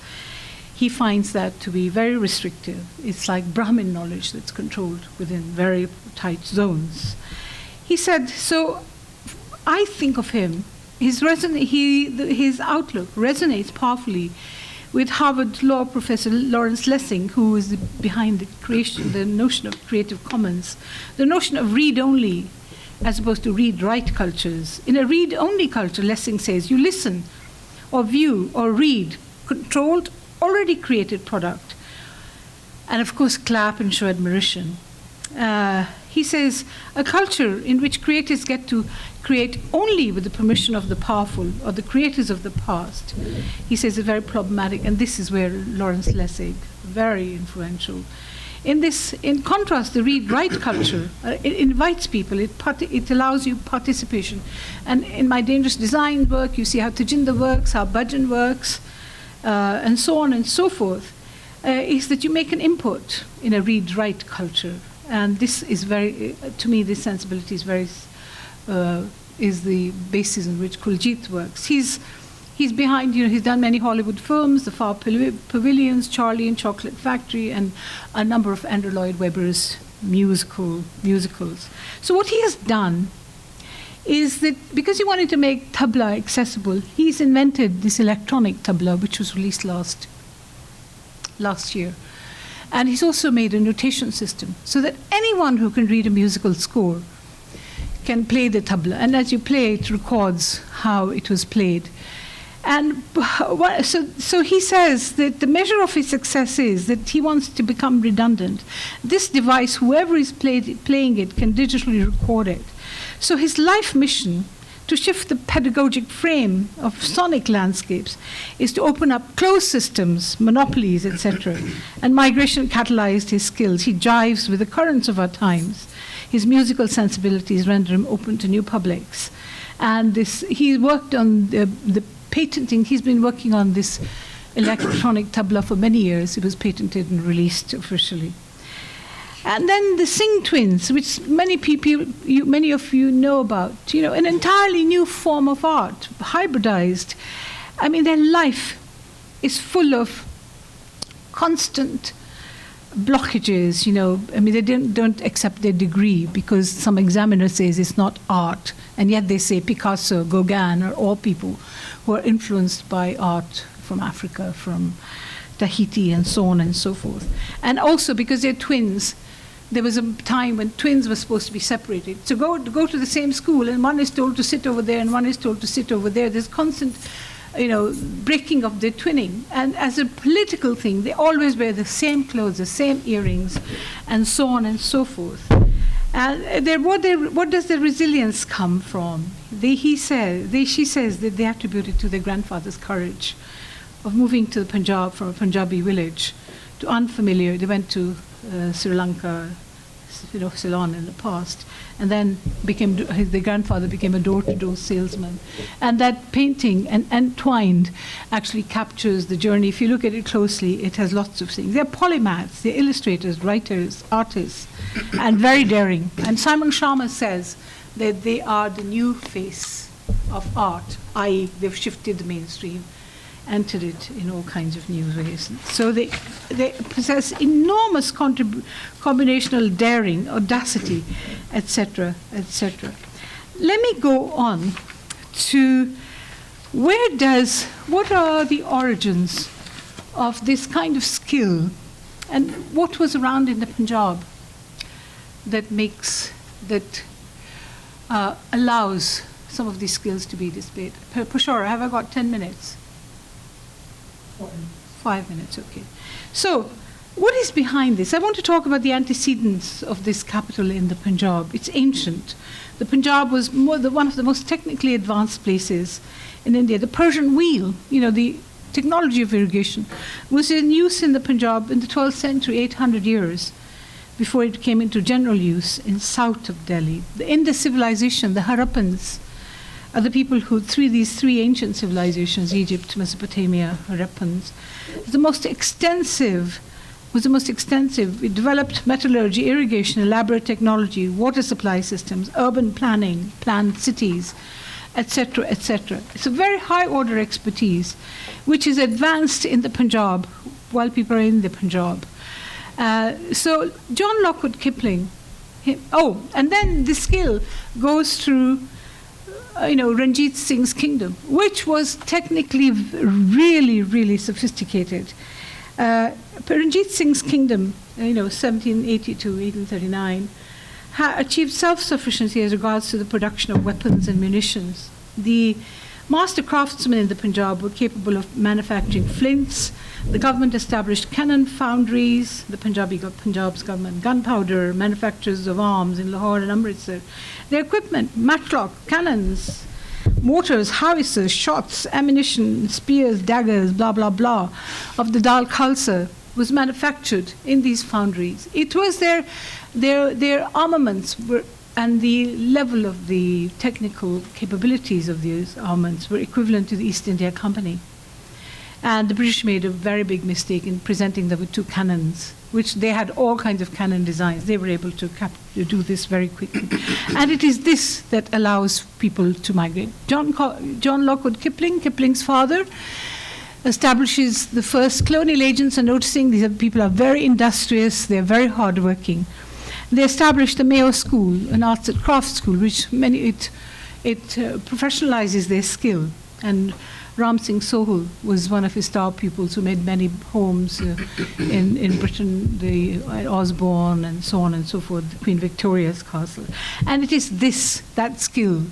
Speaker 4: he finds that to be very restrictive. It's like Brahmin knowledge that's controlled within very tight zones. He said, so I think of him, his outlook resonates powerfully with Harvard law professor Lawrence Lessig, who is behind the notion of Creative Commons, the notion of read-only as opposed to read-write cultures. In a read-only culture, Lessig says, you listen or view or read controlled, already created product, and of course clap and show admiration. He says, a culture in which creators get to create only with the permission of the powerful or the creators of the past, he says, is very problematic, and this is where Lawrence Lessig, very influential. In contrast, the read-write culture, it invites people, it allows you participation. And in my Dangerous Design work, you see how Tajinder works, how Bhajan works, and so on and so forth, is that you make an input in a read-write culture. And this is very, to me, this sensibility is very, is the basis in which Kuljit works. He's behind, he's done many Hollywood films, The Far Pavilions, Charlie and Chocolate Factory, and a number of Andrew Lloyd Webber's musicals. So what he has done is that because he wanted to make tabla accessible, he's invented this electronic tabla, which was released last year. And he's also made a notation system so that anyone who can read a musical score can play the tabla. And as you play, it records how it was played. And so he says that the measure of his success is that he wants to become redundant. This device, whoever is playing it, can digitally record it. So his life mission to shift the pedagogic frame of sonic landscapes is to open up closed systems, monopolies, etc. And migration catalyzed his skills. He jives with the currents of our times. His musical sensibilities render him open to new publics. And he worked on the patenting. He's been working on this electronic tabla for many years. It was patented and released officially. And then the Singh twins, which many of you know about, an entirely new form of art, hybridized. I mean, their life is full of constant blockages, I mean, they don't accept their degree because some examiner says it's not art, and yet they say Picasso, Gauguin are all people who are influenced by art from Africa, from Tahiti, and so on and so forth. And also because they're twins, there was a time when twins were supposed to be separated. So go to the same school, and one is told to sit over there, and one is told to sit over there. There's constant, breaking of their twinning. And as a political thing, they always wear the same clothes, the same earrings, and so on and so forth. And what does the resilience come from? She says that they attribute it to their grandfather's courage of moving to the Punjab from a Punjabi village to unfamiliar. They went to Sri Lanka, Ceylon in the past, and then their grandfather became a door-to-door salesman. And that painting and entwined actually captures the journey. If you look at it closely, it has lots of things. They're polymaths, they're illustrators, writers, artists, and very daring. And Simon Sharma says that they are the new face of art, i.e. they've shifted the mainstream, entered it in all kinds of new ways. So they possess enormous combinational daring, audacity, etc., etc. Let me go on to what are the origins of this kind of skill, and what was around in the Punjab that allows some of these skills to be displayed. Pushora, have I got 10 minutes? 5 minutes, okay. So, what is behind this? I want to talk about the antecedents of this capital in the Punjab. It's ancient. The Punjab was one of the most technically advanced places in India. The Persian wheel, the technology of irrigation, was in use in the Punjab in the 12th century, 800 years before it came into general use in south of Delhi. The Indus civilization, the Harappans, are the people who, these three ancient civilizations, Egypt, Mesopotamia, Harappans, was the most extensive. It developed metallurgy, irrigation, elaborate technology, water supply systems, urban planning, planned cities, etc., etc. It's a very high order expertise, which is advanced in the Punjab while people are in the Punjab. So John Lockwood Kipling, and then the skill goes through Ranjit Singh's kingdom, which was technically really, really sophisticated. Ranjit Singh's kingdom, 1780 to 1839, achieved self-sufficiency as regards to the production of weapons and munitions. The master craftsmen in the Punjab were capable of manufacturing flints. The government established cannon foundries. The Punjab's government, gunpowder, manufacturers of arms in Lahore and Amritsar. Their equipment, matchlock, cannons, mortars, howitzers, shots, ammunition, spears, daggers, blah, blah, blah, of the Dal Khalsa was manufactured in these foundries. It was their armaments were, and the level of the technical capabilities of these armaments were equivalent to the East India Company. And the British made a very big mistake in presenting them with two cannons, which they had all kinds of cannon designs. They were able to do this very quickly. And it is this that allows people to migrate. John Lockwood Kipling, Kipling's father, establishes the first colonial agents are noticing these people are very industrious, they're very hardworking. They established the Mayo School, an arts and crafts school, which professionalizes their skill. And Ram Singh Sohul was one of his star pupils who made many homes in Britain, the Osborne and so on and so forth, Queen Victoria's castle. And it is that skill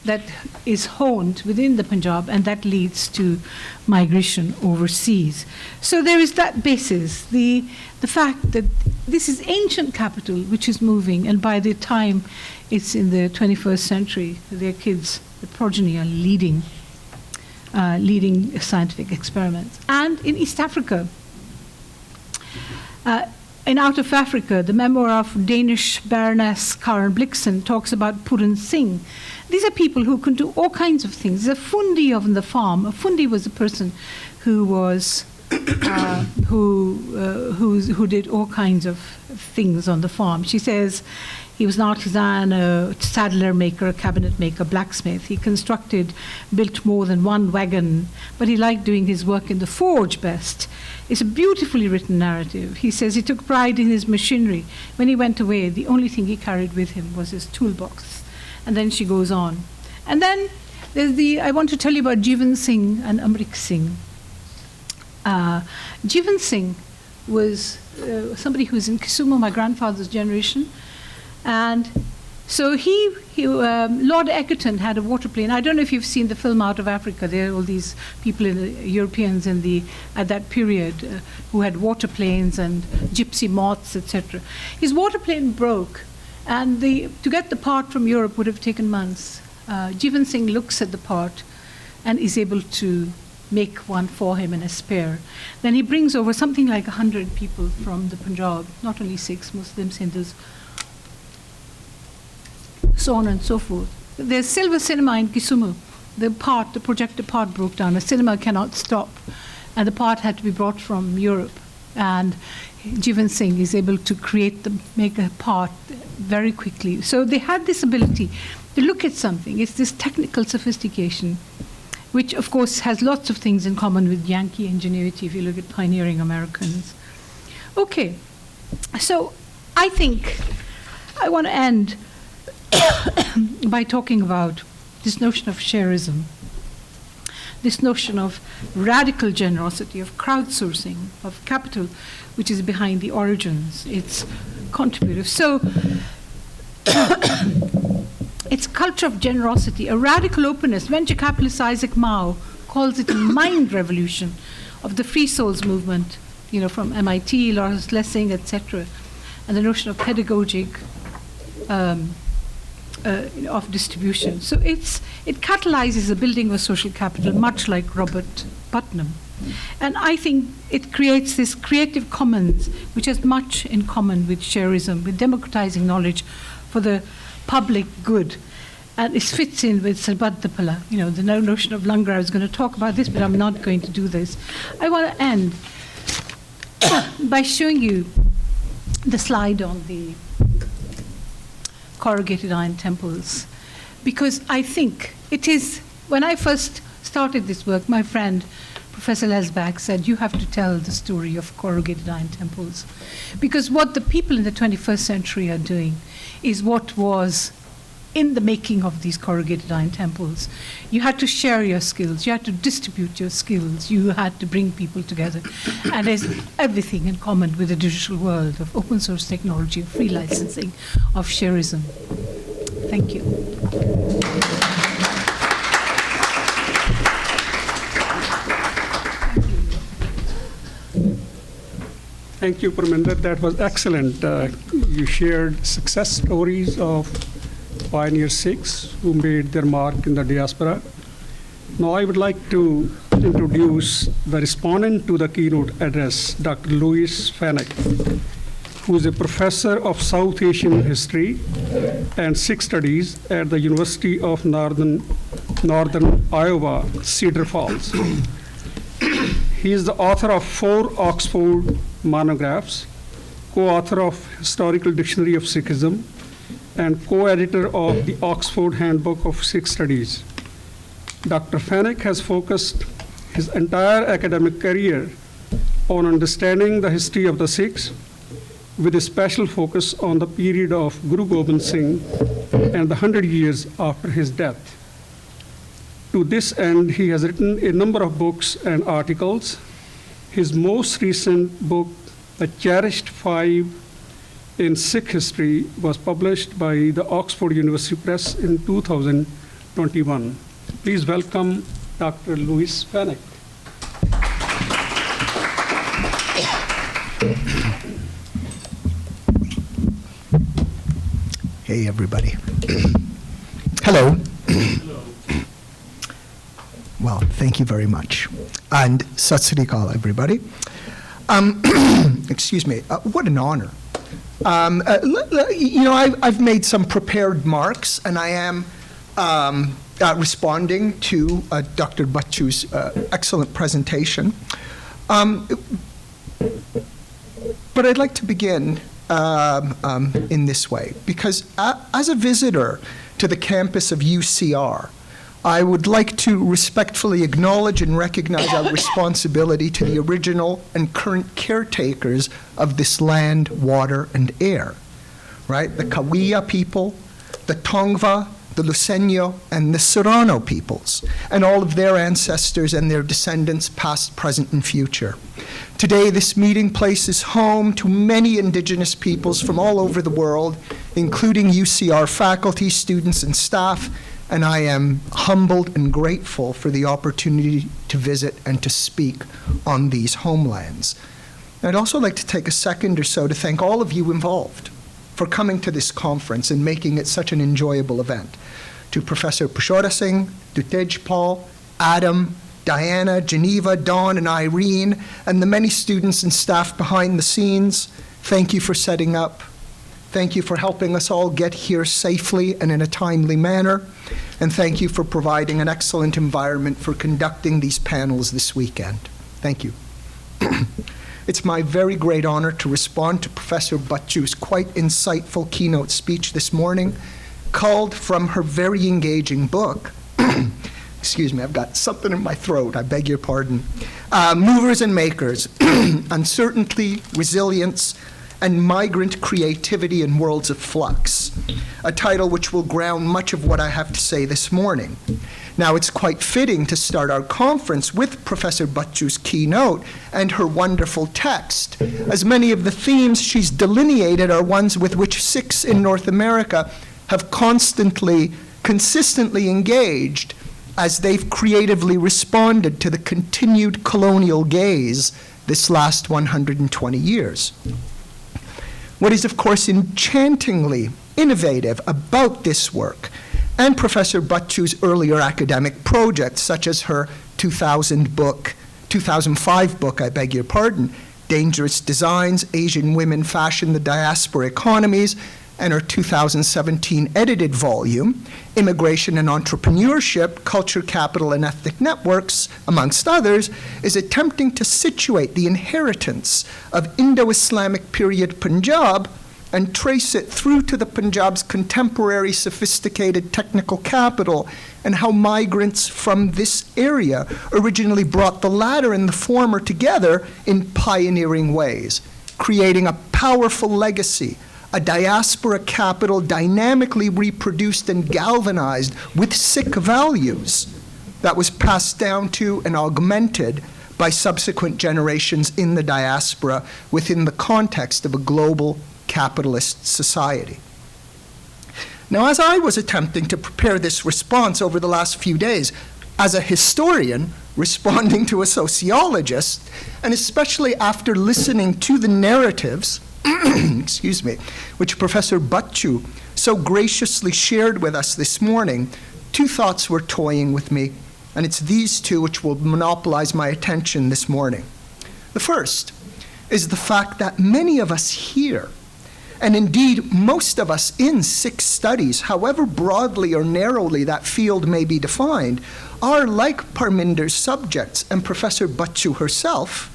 Speaker 4: that is honed within the Punjab, and that leads to migration overseas. So there is that basis, the fact that this is ancient capital which is moving, and by the time it's in the 21st century, their kids, the progeny, are leading scientific experiments. And in East Africa, and out of Africa, the memoir of Danish Baroness Karen Blixen talks about Puran Singh. These are people who can do all kinds of things. There's a fundi on the farm. A fundi was a person who was who did all kinds of things on the farm. She says he was an artisan, a saddler maker, a cabinet maker, blacksmith. He built more than one wagon, but he liked doing his work in the forge best. It's a beautifully written narrative. He says he took pride in his machinery. When he went away, the only thing he carried with him was his toolbox. And then she goes on. And then there's I want to tell you about Jivan Singh and Amrik Singh. Jivan Singh was somebody who was in Kisumu, my grandfather's generation. And so Lord Egerton had a water plane. I don't know if you've seen the film Out of Africa. There are all these people, Europeans at that period who had water planes and gypsy moths, etc. His water plane broke, and to get the part from Europe would have taken months. Jivan Singh looks at the part and is able to make one for him in a spare. Then he brings over something like 100 people from the Punjab, not only Sikhs, Muslims, Hindus, so on and so forth. There's Silver Cinema in Kisumu. The projector part broke down. A cinema cannot stop. And the part had to be brought from Europe. And Jivan Singh is able to make a part very quickly. So they had this ability to look at something. It's this technical sophistication, which of course has lots of things in common with Yankee ingenuity if you look at pioneering Americans. Okay, so I think I want to end by talking about this notion of shareism, this notion of radical generosity, of crowdsourcing, of capital, which is behind the origins. It's contributive. So it's culture of generosity, a radical openness. Venture capitalist Isaac Mao calls it a mind revolution of the free souls movement, from MIT, Lawrence Lessing, etc., and the notion of pedagogic of distribution. So it catalyzes the building of social capital, much like Robert Putnam. And I think it creates this creative commons, which has much in common with shareism, with democratizing knowledge for the public good. And it fits in with Sarbaddapala, the notion of Langar. I was going to talk about this, but I'm not going to do this. I want to end by showing you the slide on the corrugated iron temples, because I think it is, when I first started this work, my friend Professor Lesbach said, you have to tell the story of corrugated iron temples, because what the people in the 21st century are doing is what was in the making of these corrugated iron temples. You had to share your skills, you had to distribute your skills, you had to bring people together. And there's everything in common with the digital world of open source technology, of free licensing, of shareism. Thank you.
Speaker 1: Thank you, Parminder. That was excellent. You shared success stories of pioneer Sikhs who made their mark in the diaspora. Now I would like to introduce the respondent to the keynote address, Dr. Louis Fenech, who is a professor of South Asian history and Sikh Studies at the University of Northern Iowa, Cedar Falls. He is the author of 4 Oxford monographs, co-author of Historical Dictionary of Sikhism, and co-editor of the Oxford Handbook of Sikh Studies. Dr. Fenech has focused his entire academic career on understanding the history of the Sikhs, with a special focus on the period of Guru Gobind Singh and the 100 years after his death. To this end, he has written a number of books and articles. His most recent book, The Cherished Five in Sikh History, was published by the Oxford University Press in 2021. Please welcome Dr. Louis Fenech.
Speaker 3: Hey, everybody. Hello. Well, thank you very much. And Sat Sri Akal, everybody. Excuse me. What an honor. I've made some prepared marks, and I am responding to Dr. Bhachu's excellent presentation. But I'd like to begin in this way, because as a visitor to the campus of UCR, I would like to respectfully acknowledge and recognize our responsibility to the original and current caretakers of this land, water, and air, right? The Kawiya people, the Tongva, the Lucenyo, and the Serrano peoples, and all of their ancestors and their descendants, past, present, and future. Today, this meeting place is home to many indigenous peoples from all over the world, including UCR faculty, students, and staff, and I am humbled and grateful for the opportunity to visit and to speak on these homelands. I'd also like to take a second or so to thank all of you involved for coming to this conference and making it such an enjoyable event. To Professor Pushora Singh, to Tejpal, Adam, Diana, Geneva, Dawn, and Irene, and the many students and staff behind the scenes, thank you for setting up. Thank you for helping us all get here safely and in a timely manner. And thank you for providing an excellent environment for conducting these panels this weekend. Thank you. It's my very great honor to respond to Professor Bhachu's quite insightful keynote speech this morning, culled from her very engaging book. Excuse me, I've got something in my throat, I beg your pardon. Movers and Makers, Uncertainty, Resilience, and Migrant Creativity in Worlds of Flux, a title which will ground much of what I have to say this morning. Now, it's quite fitting to start our conference with Professor Bhachu's keynote and her wonderful text, as many of the themes she's delineated are ones with which Sikhs in North America have consistently engaged as they've creatively responded to the continued colonial gaze this last 120 years. What is, of course, enchantingly innovative about this work and Professor Bhachu's earlier academic projects, such as her 2005 book, Dangerous Designs, Asian Women Fashion the Diaspora Economies, and her 2017 edited volume, Immigration and Entrepreneurship, Culture, Capital, and Ethnic Networks, amongst others, is attempting to situate the inheritance of Indo-Islamic period Punjab and trace it through to the Punjab's contemporary sophisticated technical capital, and how migrants from this area originally brought the latter and the former together in pioneering ways, creating a powerful legacy, a diaspora capital dynamically reproduced and galvanized with Sikh values that was passed down to and augmented by subsequent generations in the diaspora within the context of a global capitalist society. Now, as I was attempting to prepare this response over the last few days, as a historian responding to a sociologist, and especially after listening to the narratives excuse me, which Professor Bhachu so graciously shared with us this morning, two thoughts were toying with me, and it's these two which will monopolize my attention this morning. The first is the fact that many of us here, and indeed most of us in Sikh studies, however broadly or narrowly that field may be defined, are, like Parminder's subjects and Professor Bhachu herself,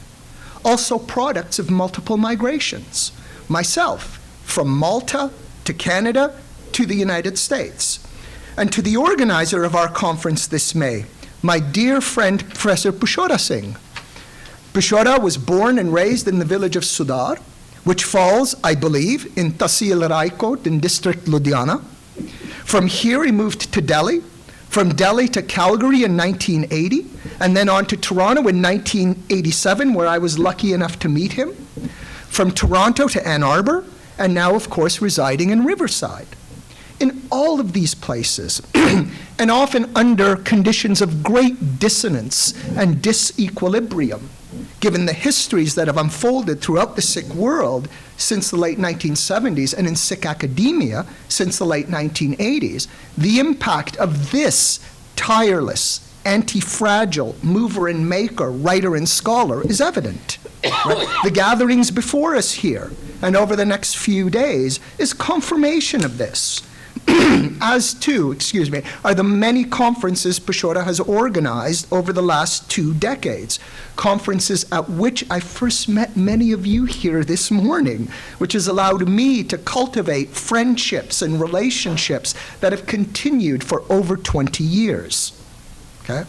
Speaker 3: also products of multiple migrations. Myself, from Malta to Canada to the United States. And to the organizer of our conference this May, my dear friend Professor Bhachu Singh. Bhachu was born and raised in the village of Cedar, which falls, I believe, in Tahsil Raikot in District Ludhiana. From here he moved to Delhi, from Delhi to Calgary in 1980, and then on to Toronto in 1987, where I was lucky enough to meet him. From Toronto to Ann Arbor, and now, of course, residing in Riverside. In all of these places, and often under conditions of great dissonance and disequilibrium, given the histories that have unfolded throughout the Sikh world since the late 1970s and in Sikh academia since the late 1980s, the impact of this tireless, anti-fragile mover and maker, writer and scholar is evident. Right? The gatherings before us here and over the next few days is confirmation of this. As too, are the many conferences Bhachu has organized over the last 2 decades, conferences at which I first met many of you here this morning, which has allowed me to cultivate friendships and relationships that have continued for over 20 years. Okay?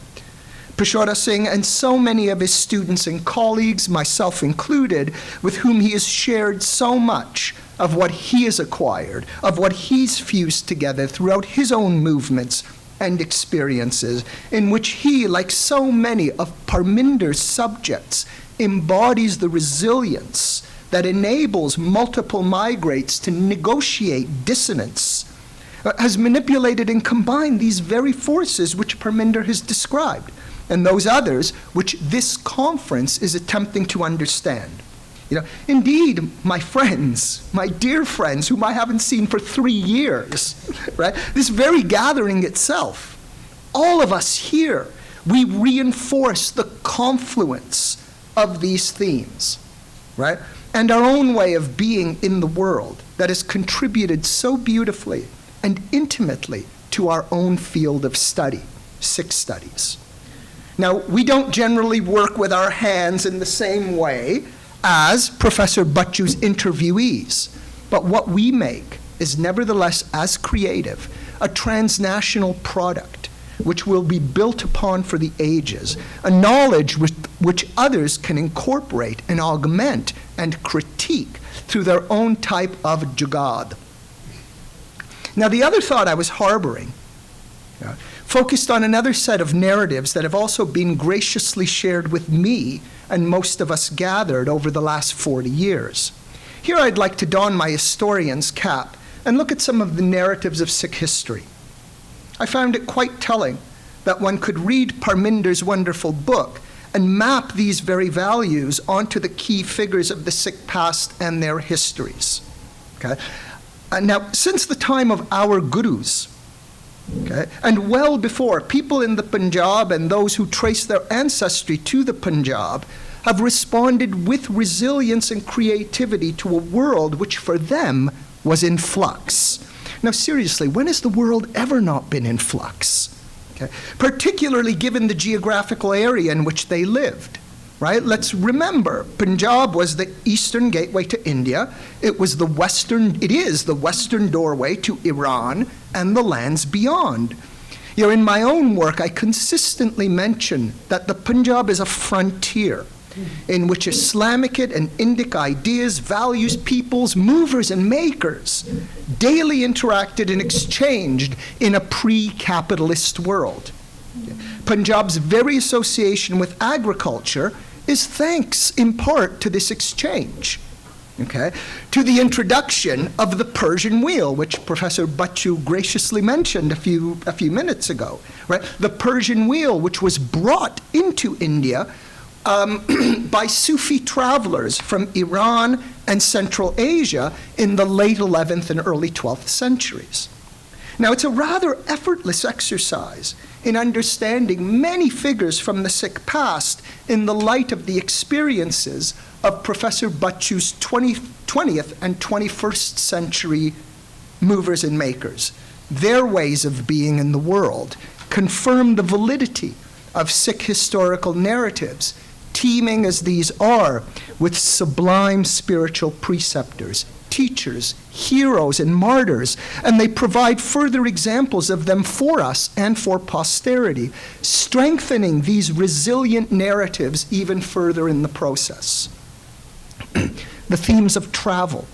Speaker 3: Bhachu Singh and so many of his students and colleagues, myself included, with whom he has shared so much of what he has acquired, of what he's fused together throughout his own movements and experiences, in which he, like so many of Parminder's subjects, embodies the resilience that enables multiple migrates to negotiate dissonance, has manipulated and combined these very forces which Parminder has described, and those others which this conference is attempting to understand. Indeed, my friends, my dear friends, whom I haven't seen for 3 years, right? This very gathering itself, all of us here, we reinforce the confluence of these themes, right? And our own way of being in the world that has contributed so beautifully and intimately to our own field of study, Sikh studies. Now, we don't generally work with our hands in the same way as Professor Bhachu's interviewees, but what we make is nevertheless as creative, a transnational product which will be built upon for the ages, a knowledge which others can incorporate and augment and critique through their own type of jugad. Now, the other thought I was harboring focused on another set of narratives that have also been graciously shared with me and most of us gathered over the last 40 years. Here I'd like to don my historian's cap and look at some of the narratives of Sikh history. I found it quite telling that one could read Parminder's wonderful book and map these very values onto the key figures of the Sikh past and their histories. Okay? Now, since the time of our gurus, okay, and well before, people in the Punjab and those who trace their ancestry to the Punjab have responded with resilience and creativity to a world which for them was in flux. Now seriously, when has the world ever not been in flux? Okay? Particularly given the geographical area in which they lived. Right? Let's remember, Punjab was the eastern gateway to India. It is the western doorway to Iran and the lands beyond. You know, in my own work, I consistently mention that the Punjab is a frontier in which Islamic and Indic ideas, values, peoples, movers, and makers daily interacted and exchanged in a pre-capitalist world. Punjab's very association with agriculture is thanks in part to this exchange, okay? To the introduction of the Persian wheel, which Professor Bhachu graciously mentioned a few minutes ago, right? The Persian wheel, which was brought into India by Sufi travelers from Iran and Central Asia in the late 11th and early 12th centuries. Now, it's a rather effortless exercise in understanding many figures from the Sikh past in the light of the experiences of Professor Bhachu's 20th and 21st century movers and makers. Their ways of being in the world confirm the validity of Sikh historical narratives, teeming as these are with sublime spiritual preceptors, teachers, heroes, and martyrs, and they provide further examples of them for us and for posterity, strengthening these resilient narratives even further in the process. The themes of travel,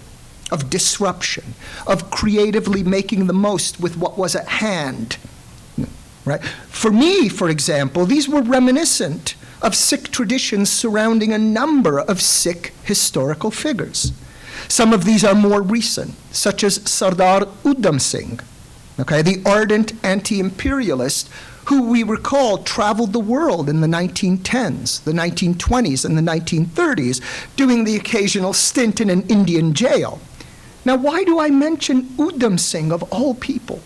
Speaker 3: of disruption, of creatively making the most with what was at hand. Right? For me, for example, these were reminiscent of Sikh traditions surrounding a number of Sikh historical figures. Some of these are more recent, such as Sardar Udham Singh, okay, the ardent anti-imperialist who we recall traveled the world in the 1910s, the 1920s, and the 1930s, doing the occasional stint in an Indian jail. Now, why do I mention Udham Singh of all people?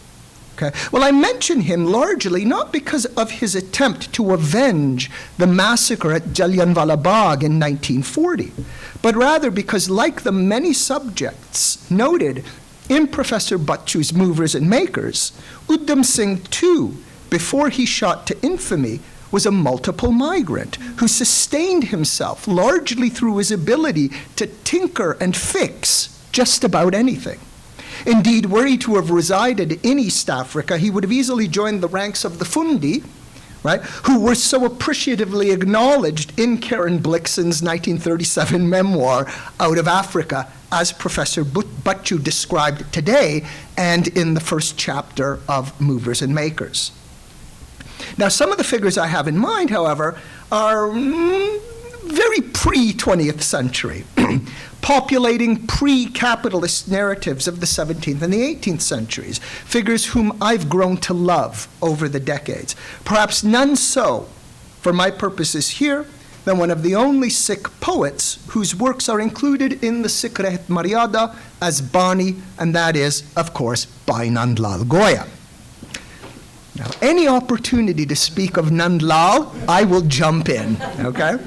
Speaker 3: Okay. Well, I mention him largely not because of his attempt to avenge the massacre at Jallianwala Bagh in 1940, but rather because, like the many subjects noted in Professor Bhachu's Movers and Makers, Udham Singh, too, before he shot to infamy, was a multiple migrant who sustained himself largely through his ability to tinker and fix just about anything. Indeed, were he to have resided in East Africa, he would have easily joined the ranks of the Fundi, right, who were so appreciatively acknowledged in Karen Blixen's 1937 memoir, Out of Africa, as Professor Bhachu described today and in the first chapter of Movers and Makers. Now, some of the figures I have in mind, however, are very pre-20th century, populating pre-capitalist narratives of the 17th and the 18th centuries, figures whom I've grown to love over the decades. Perhaps none so, for my purposes here, than one of the only Sikh poets whose works are included in the Sikh Rehat Maryada as Bani, and that is, of course, Bhai Nand Lal Goya. Now, any opportunity to speak of Nand Lal, I will jump in, okay?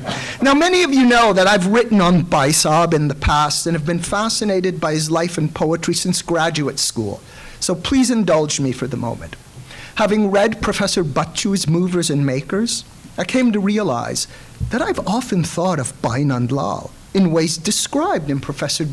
Speaker 3: Now, many of you know that I've written on Bhai Sahib in the past and have been fascinated by his life and poetry since graduate school, so please indulge me for the moment. Having read Professor Bhachu's Movers and Makers, I came to realize that I've often thought of Bhai Nand Lal in ways described in Professor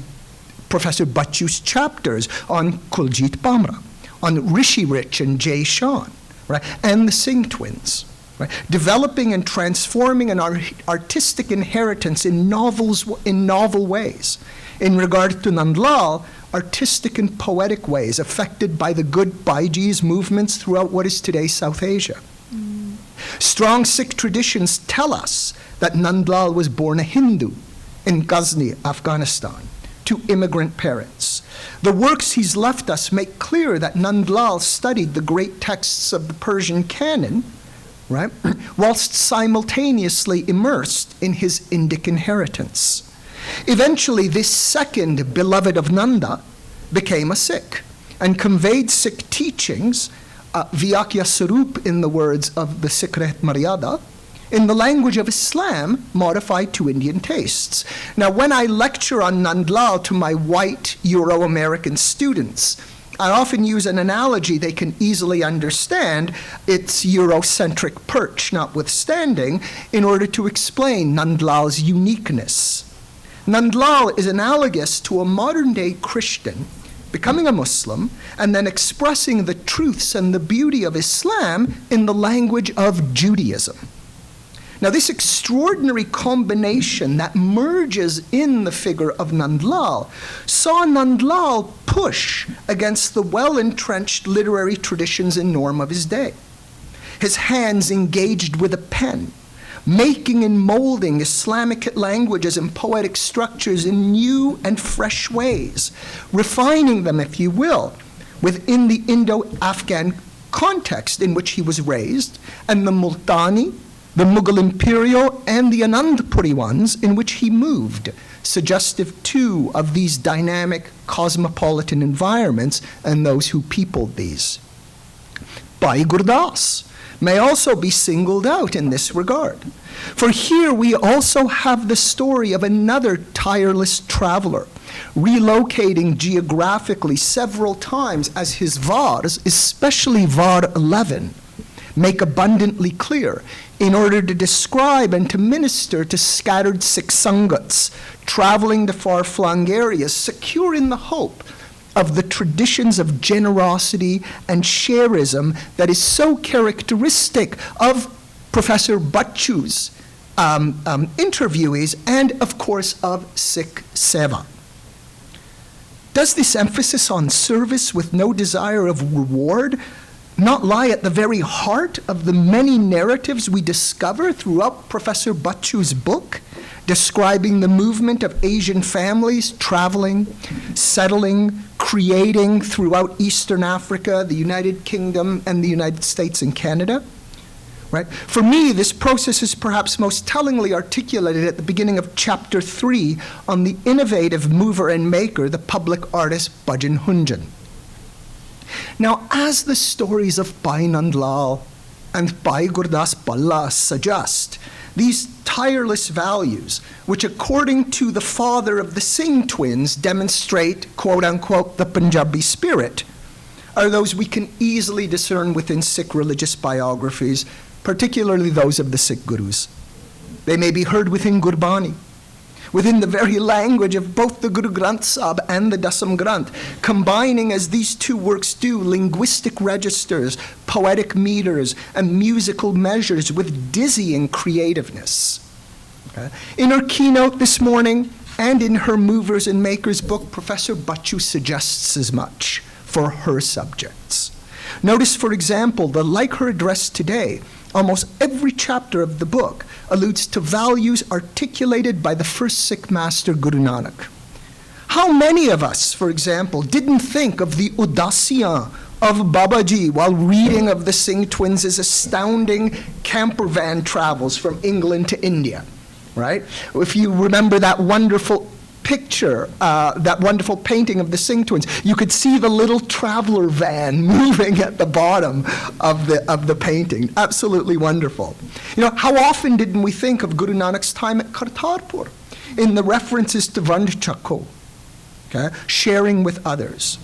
Speaker 3: Bhachu's chapters on Kuljit Bamra, on Rishi Rich and Jay Sean, right, and the Singh twins, right, developing and transforming an artistic inheritance in novel ways. In regard to Nandlal, artistic and poetic ways affected by the good Baijis movements throughout what is today South Asia. Strong Sikh traditions tell us that Nandlal was born a Hindu in Ghazni, Afghanistan, to immigrant parents. The works he's left us make clear that Nandlal studied the great texts of the Persian canon, right, whilst simultaneously immersed in his Indic inheritance. Eventually, this second beloved of Nanda became a Sikh and conveyed Sikh teachings, Vyakya Sarup in the words of the Sikh Reht Maryada, in the language of Islam, modified to Indian tastes. Now, when I lecture on Nandlal to my white Euro-American students, I often use an analogy they can easily understand, its Eurocentric perch notwithstanding, in order to explain Nandlal's uniqueness. Nandlal is analogous to a modern-day Christian becoming a Muslim and then expressing the truths and the beauty of Islam in the language of Judaism. Now, this extraordinary combination that merges in the figure of Nandlal saw Nandlal push against the well-entrenched literary traditions and norm of his day. His hands engaged with a pen, making and molding Islamic languages and poetic structures in new and fresh ways, refining them, if you will, within the Indo-Afghan context in which he was raised, and the Multani, the Mughal imperial, and the Anandpuri ones in which he moved, suggestive too of these dynamic cosmopolitan environments and those who peopled these. Bhai Gurdas may also be singled out in this regard. For here we also have the story of another tireless traveler, relocating geographically several times, as his Vars, especially Var 11, make abundantly clear, in order to describe and to minister to scattered Sikh Sangats, traveling to far-flung areas, secure in the hope of the traditions of generosity and sharism that is so characteristic of Professor Bhachu's interviewees and, of course, of Sikh Seva. Does this emphasis on service with no desire of reward not lie at the very heart of the many narratives we discover throughout Professor Bhachu's book, describing the movement of Asian families traveling, settling, creating throughout Eastern Africa, the United Kingdom, and the United States and Canada? Right? For me, this process is perhaps most tellingly articulated at the beginning of chapter 3 on the innovative mover and maker, the public artist Bhajan Hunjan. Now, as the stories of Bhai Nandlal and Bhai Gurdas Balla suggest, these tireless values, which according to the father of the Singh twins demonstrate, quote unquote, the Punjabi spirit, are those we can easily discern within Sikh religious biographies, particularly those of the Sikh gurus. They may be heard within Gurbani, within the very language of both the Guru Granth Sahib and the Dasam Granth, combining, as these two works do, linguistic registers, poetic meters, and musical measures with dizzying creativeness. Okay? In her keynote this morning, and in her Movers and Makers book, Professor Bhachu suggests as much for her subjects. Notice, for example, that like her address today, almost every chapter of the book alludes to values articulated by the first Sikh master, Guru Nanak. How many of us, for example, didn't think of the Udasiyan of Babaji while reading of the Singh twins' astounding camper van travels from England to India, right? If you remember that wonderful picture, that wonderful painting of the Singh twins, you could see the little traveler van moving at the bottom of the painting. Absolutely wonderful. You know, how often didn't we think of Guru Nanak's time at Kartarpur in the references to Vand Chakko, okay, sharing with others?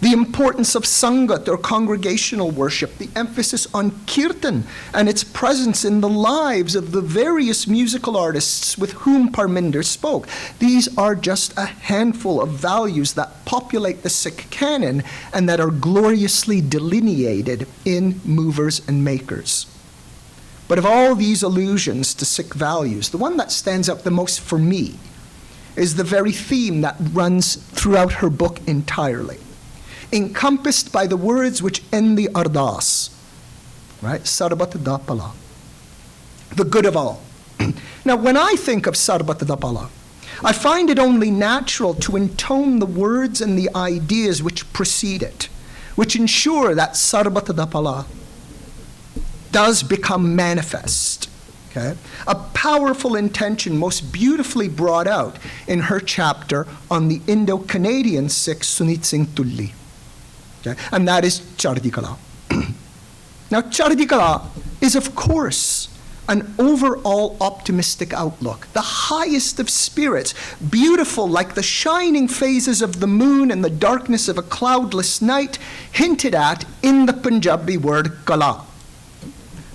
Speaker 3: The importance of Sangat or congregational worship, the emphasis on Kirtan and its presence in the lives of the various musical artists with whom Parminder spoke. These are just a handful of values that populate the Sikh canon and that are gloriously delineated in Movers and Makers. But of all these allusions to Sikh values, the one that stands out the most for me is the very theme that runs throughout her book entirely, encompassed by the words which end the ardas, right? Sarbat da pala, the good of all. Now, when I think of Sarbat da pala, I find it only natural to intone the words and the ideas which precede it, which ensure that Sarbat da pala does become manifest. Okay? A powerful intention most beautifully brought out in her chapter on the Indo-Canadian Sikh Sunit Singh Tulli. Okay? And that is Chardi Kala. Now, Chardi Kala is, of course, an overall optimistic outlook, the highest of spirits, beautiful like the shining phases of the moon and the darkness of a cloudless night, hinted at in the Punjabi word kala.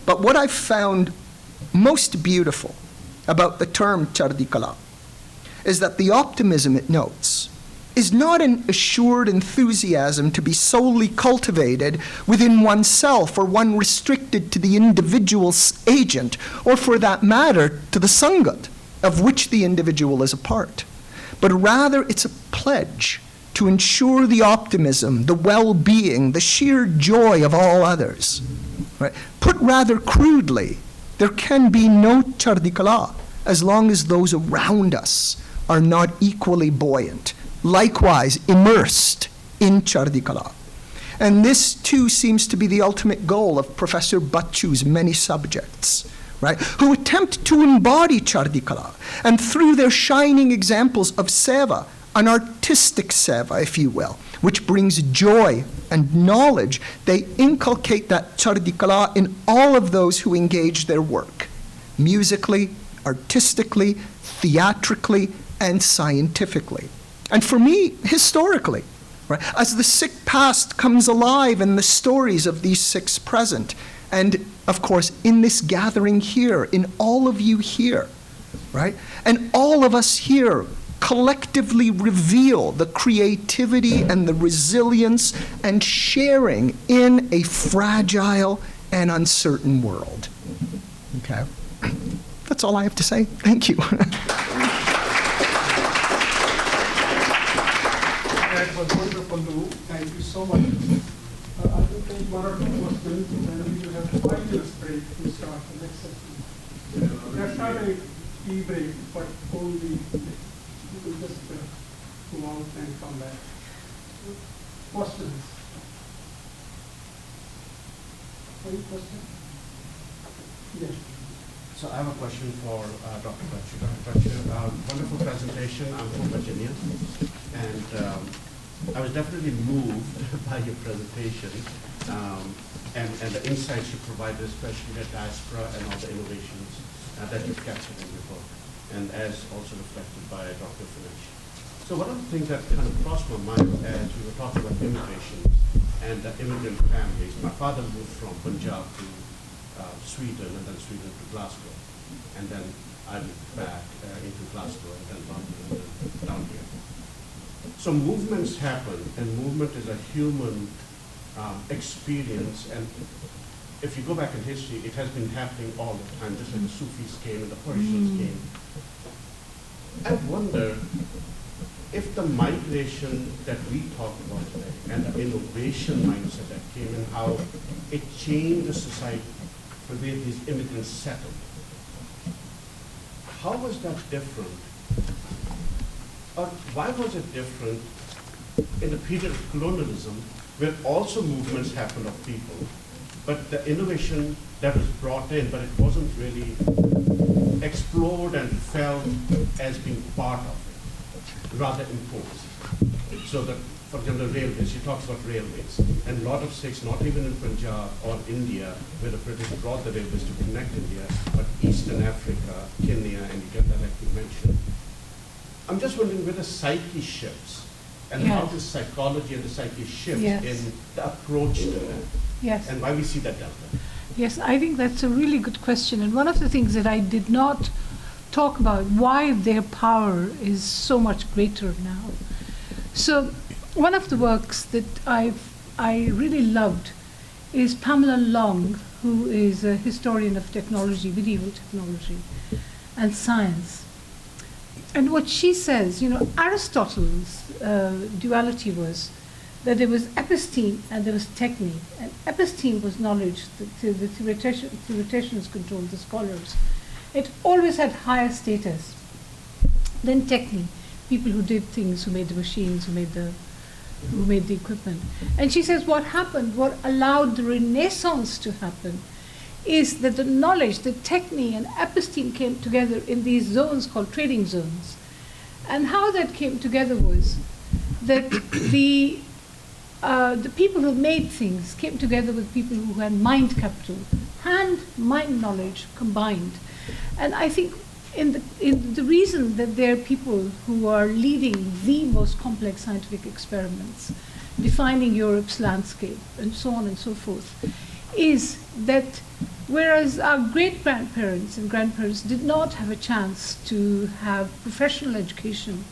Speaker 3: But what I've found most beautiful about the term Chardi Kala is that the optimism it notes is not an assured enthusiasm to be solely cultivated within oneself or one restricted to the individual's agent, or for that matter, to the Sangat of which the individual is a part. But rather it's a pledge to ensure the optimism, the well-being, the sheer joy of all others. Right? Put rather crudely, there can be no Chardi Kala as long as those around us are not equally buoyant, likewise immersed in Chardi Kala. And this too seems to be the ultimate goal of Professor Bhachu's many subjects, right, who attempt to embody Chardi Kala, and through their shining examples of seva, an artistic seva, if you will, which brings joy and knowledge, they inculcate that Chardi Kala in all of those who engage their work, musically, artistically, theatrically, and scientifically. And for me, historically, right, as the Sikh past comes alive in the stories of these Sikhs present, and of course, in this gathering here, in all of you here, right, and all of us here collectively reveal the creativity and the resilience and sharing in a fragile and uncertain world. Okay? That's all I have to say. Thank you.
Speaker 1: That was wonderful, Lou. Thank you so much. I will take one or two questions, and then we will have 5 minutes break to start the next session. That's not a tea break, but only you will just go out and come back. Questions? Any questions? Yes.
Speaker 5: So I have a question for Dr. Bhachu. Dr. Bhachu, wonderful presentation. I'm from Virginia, and I was definitely moved by your presentation and the insights you provided, especially the diaspora and all the innovations that you've captured in your book, and as also reflected by Dr. Fenech. So one of the things that kind of crossed my mind as we were talking about immigration and the immigrant families. My father moved from Punjab to Sweden, and then Sweden to Glasgow, and then I moved back into Glasgow and then London and then down here. So movements happen, and movement is a human experience, and if you go back in history, it has been happening all the time, just like the Sufis came and the Persians came. I wonder if the migration that we talk about today and the innovation mindset that came in, how it changed the society, the way these immigrants settled. How was that different? Or why was it different in the period of colonialism, where also movements happened of people, but the innovation that was brought in, but it wasn't really explored and felt as being part of it, rather imposed. So that, for example, railways, she talks about railways, and a lot of Sikhs, not even in Punjab or India, where the British brought the railways to connect India, but Eastern Africa, Kenya, and Uganda, like you mentioned. I'm just wondering where the psyche shifts, and how the psychology and the psyche shifts in the approach to that, and why we see that delta.
Speaker 4: Yes, I think that's a really good question. And one of the things that I did not talk about, why their power is so much greater now. So one of the works that I really loved is Pamela Long, who is a historian of technology, medieval technology, and science. And what she says, Aristotle's duality was that there was episteme and there was techne. And episteme was knowledge, the theoreticians controlled, the scholars. It always had higher status than techne, people who did things, who made the machines, who made the equipment. And she says what happened, what allowed the Renaissance to happen, is that the knowledge, the techne and episteme came together in these zones called trading zones. And how that came together was that the people who made things came together with people who had mind capital, hand-mind knowledge combined. And I think in the reason that there are people who are leading the most complex scientific experiments, defining Europe's landscape, and so on and so forth, is that whereas our great-grandparents and grandparents did not have a chance to have professional education,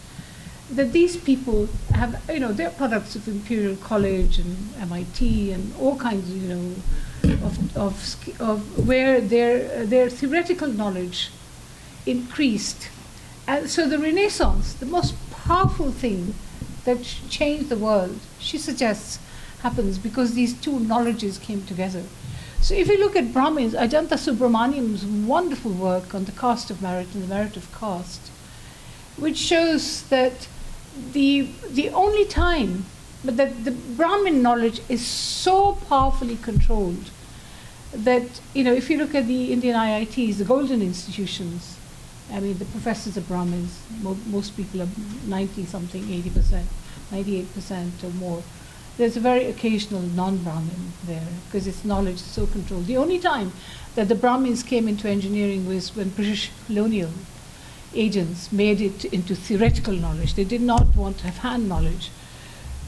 Speaker 4: that these people have, they're products of Imperial College and MIT and all kinds of where their theoretical knowledge increased. And so the Renaissance, the most powerful thing that changed the world, she suggests, happens because these two knowledges came together. So if you look at Brahmins, Ajanta Subramaniam's wonderful work on the caste of merit and the merit of caste, which shows that the only time, but that the Brahmin knowledge is so powerfully controlled that, if you look at the Indian IITs, the golden institutions, the professors are Brahmins, most people are 90-something, 80%, 98% or more. There's a very occasional non-Brahmin there, because its knowledge is so controlled. The only time that the Brahmins came into engineering was when British colonial agents made it into theoretical knowledge. They did not want to have hand knowledge.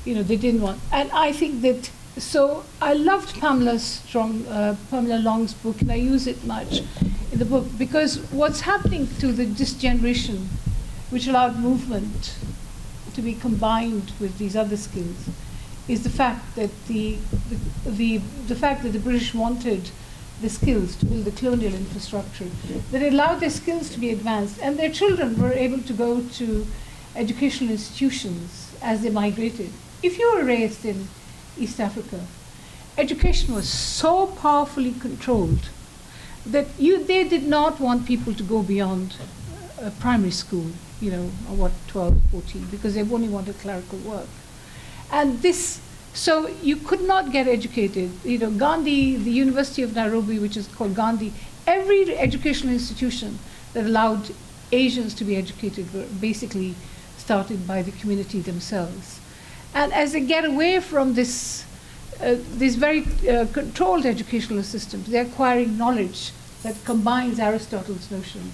Speaker 4: They didn't want, and I think that, so I loved Pamela Long's book, and I use it much in the book, because what's happening to this generation, which allowed movement to be combined with these other skills, is the fact that the fact that the British wanted the skills to build the colonial infrastructure, that allowed their skills to be advanced, and their children were able to go to educational institutions as they migrated. If you were raised in East Africa, education was so powerfully controlled that they did not want people to go beyond primary school, 12, 14, because they only wanted clerical work. And so you could not get educated. Gandhi, the University of Nairobi, which is called Gandhi, every educational institution that allowed Asians to be educated were basically started by the community themselves. And as they get away from these very controlled educational systems, they're acquiring knowledge that combines Aristotle's notion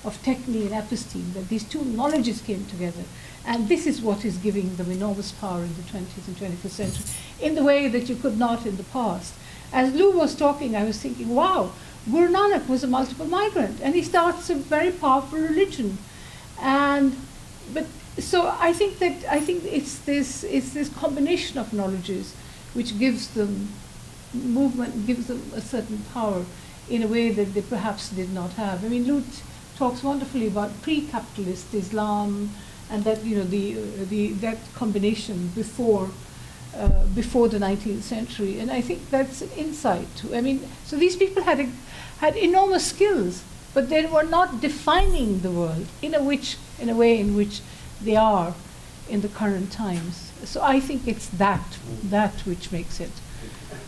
Speaker 4: of techne and episteme, that these two knowledges came together. And this is what is giving them enormous power in the 20th and 21st century, in the way that you could not in the past. As Lou was talking, I was thinking, wow, Guru Nanak was a multiple migrant, and he starts a very powerful religion. So I think it's this combination of knowledges which gives them movement, gives them a certain power in a way that they perhaps did not have. Lou talks wonderfully about pre-capitalist Islam, and that that combination before the 19th century, and I think that's an insight. So these people had enormous skills, but they were not defining the world in a way in which they are in the current times. So I think it's that which makes it.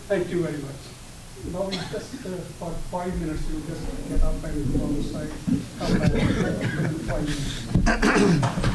Speaker 1: Thank you very much. Now we just for 5 minutes you just get up and go outside, come back in 5 minutes.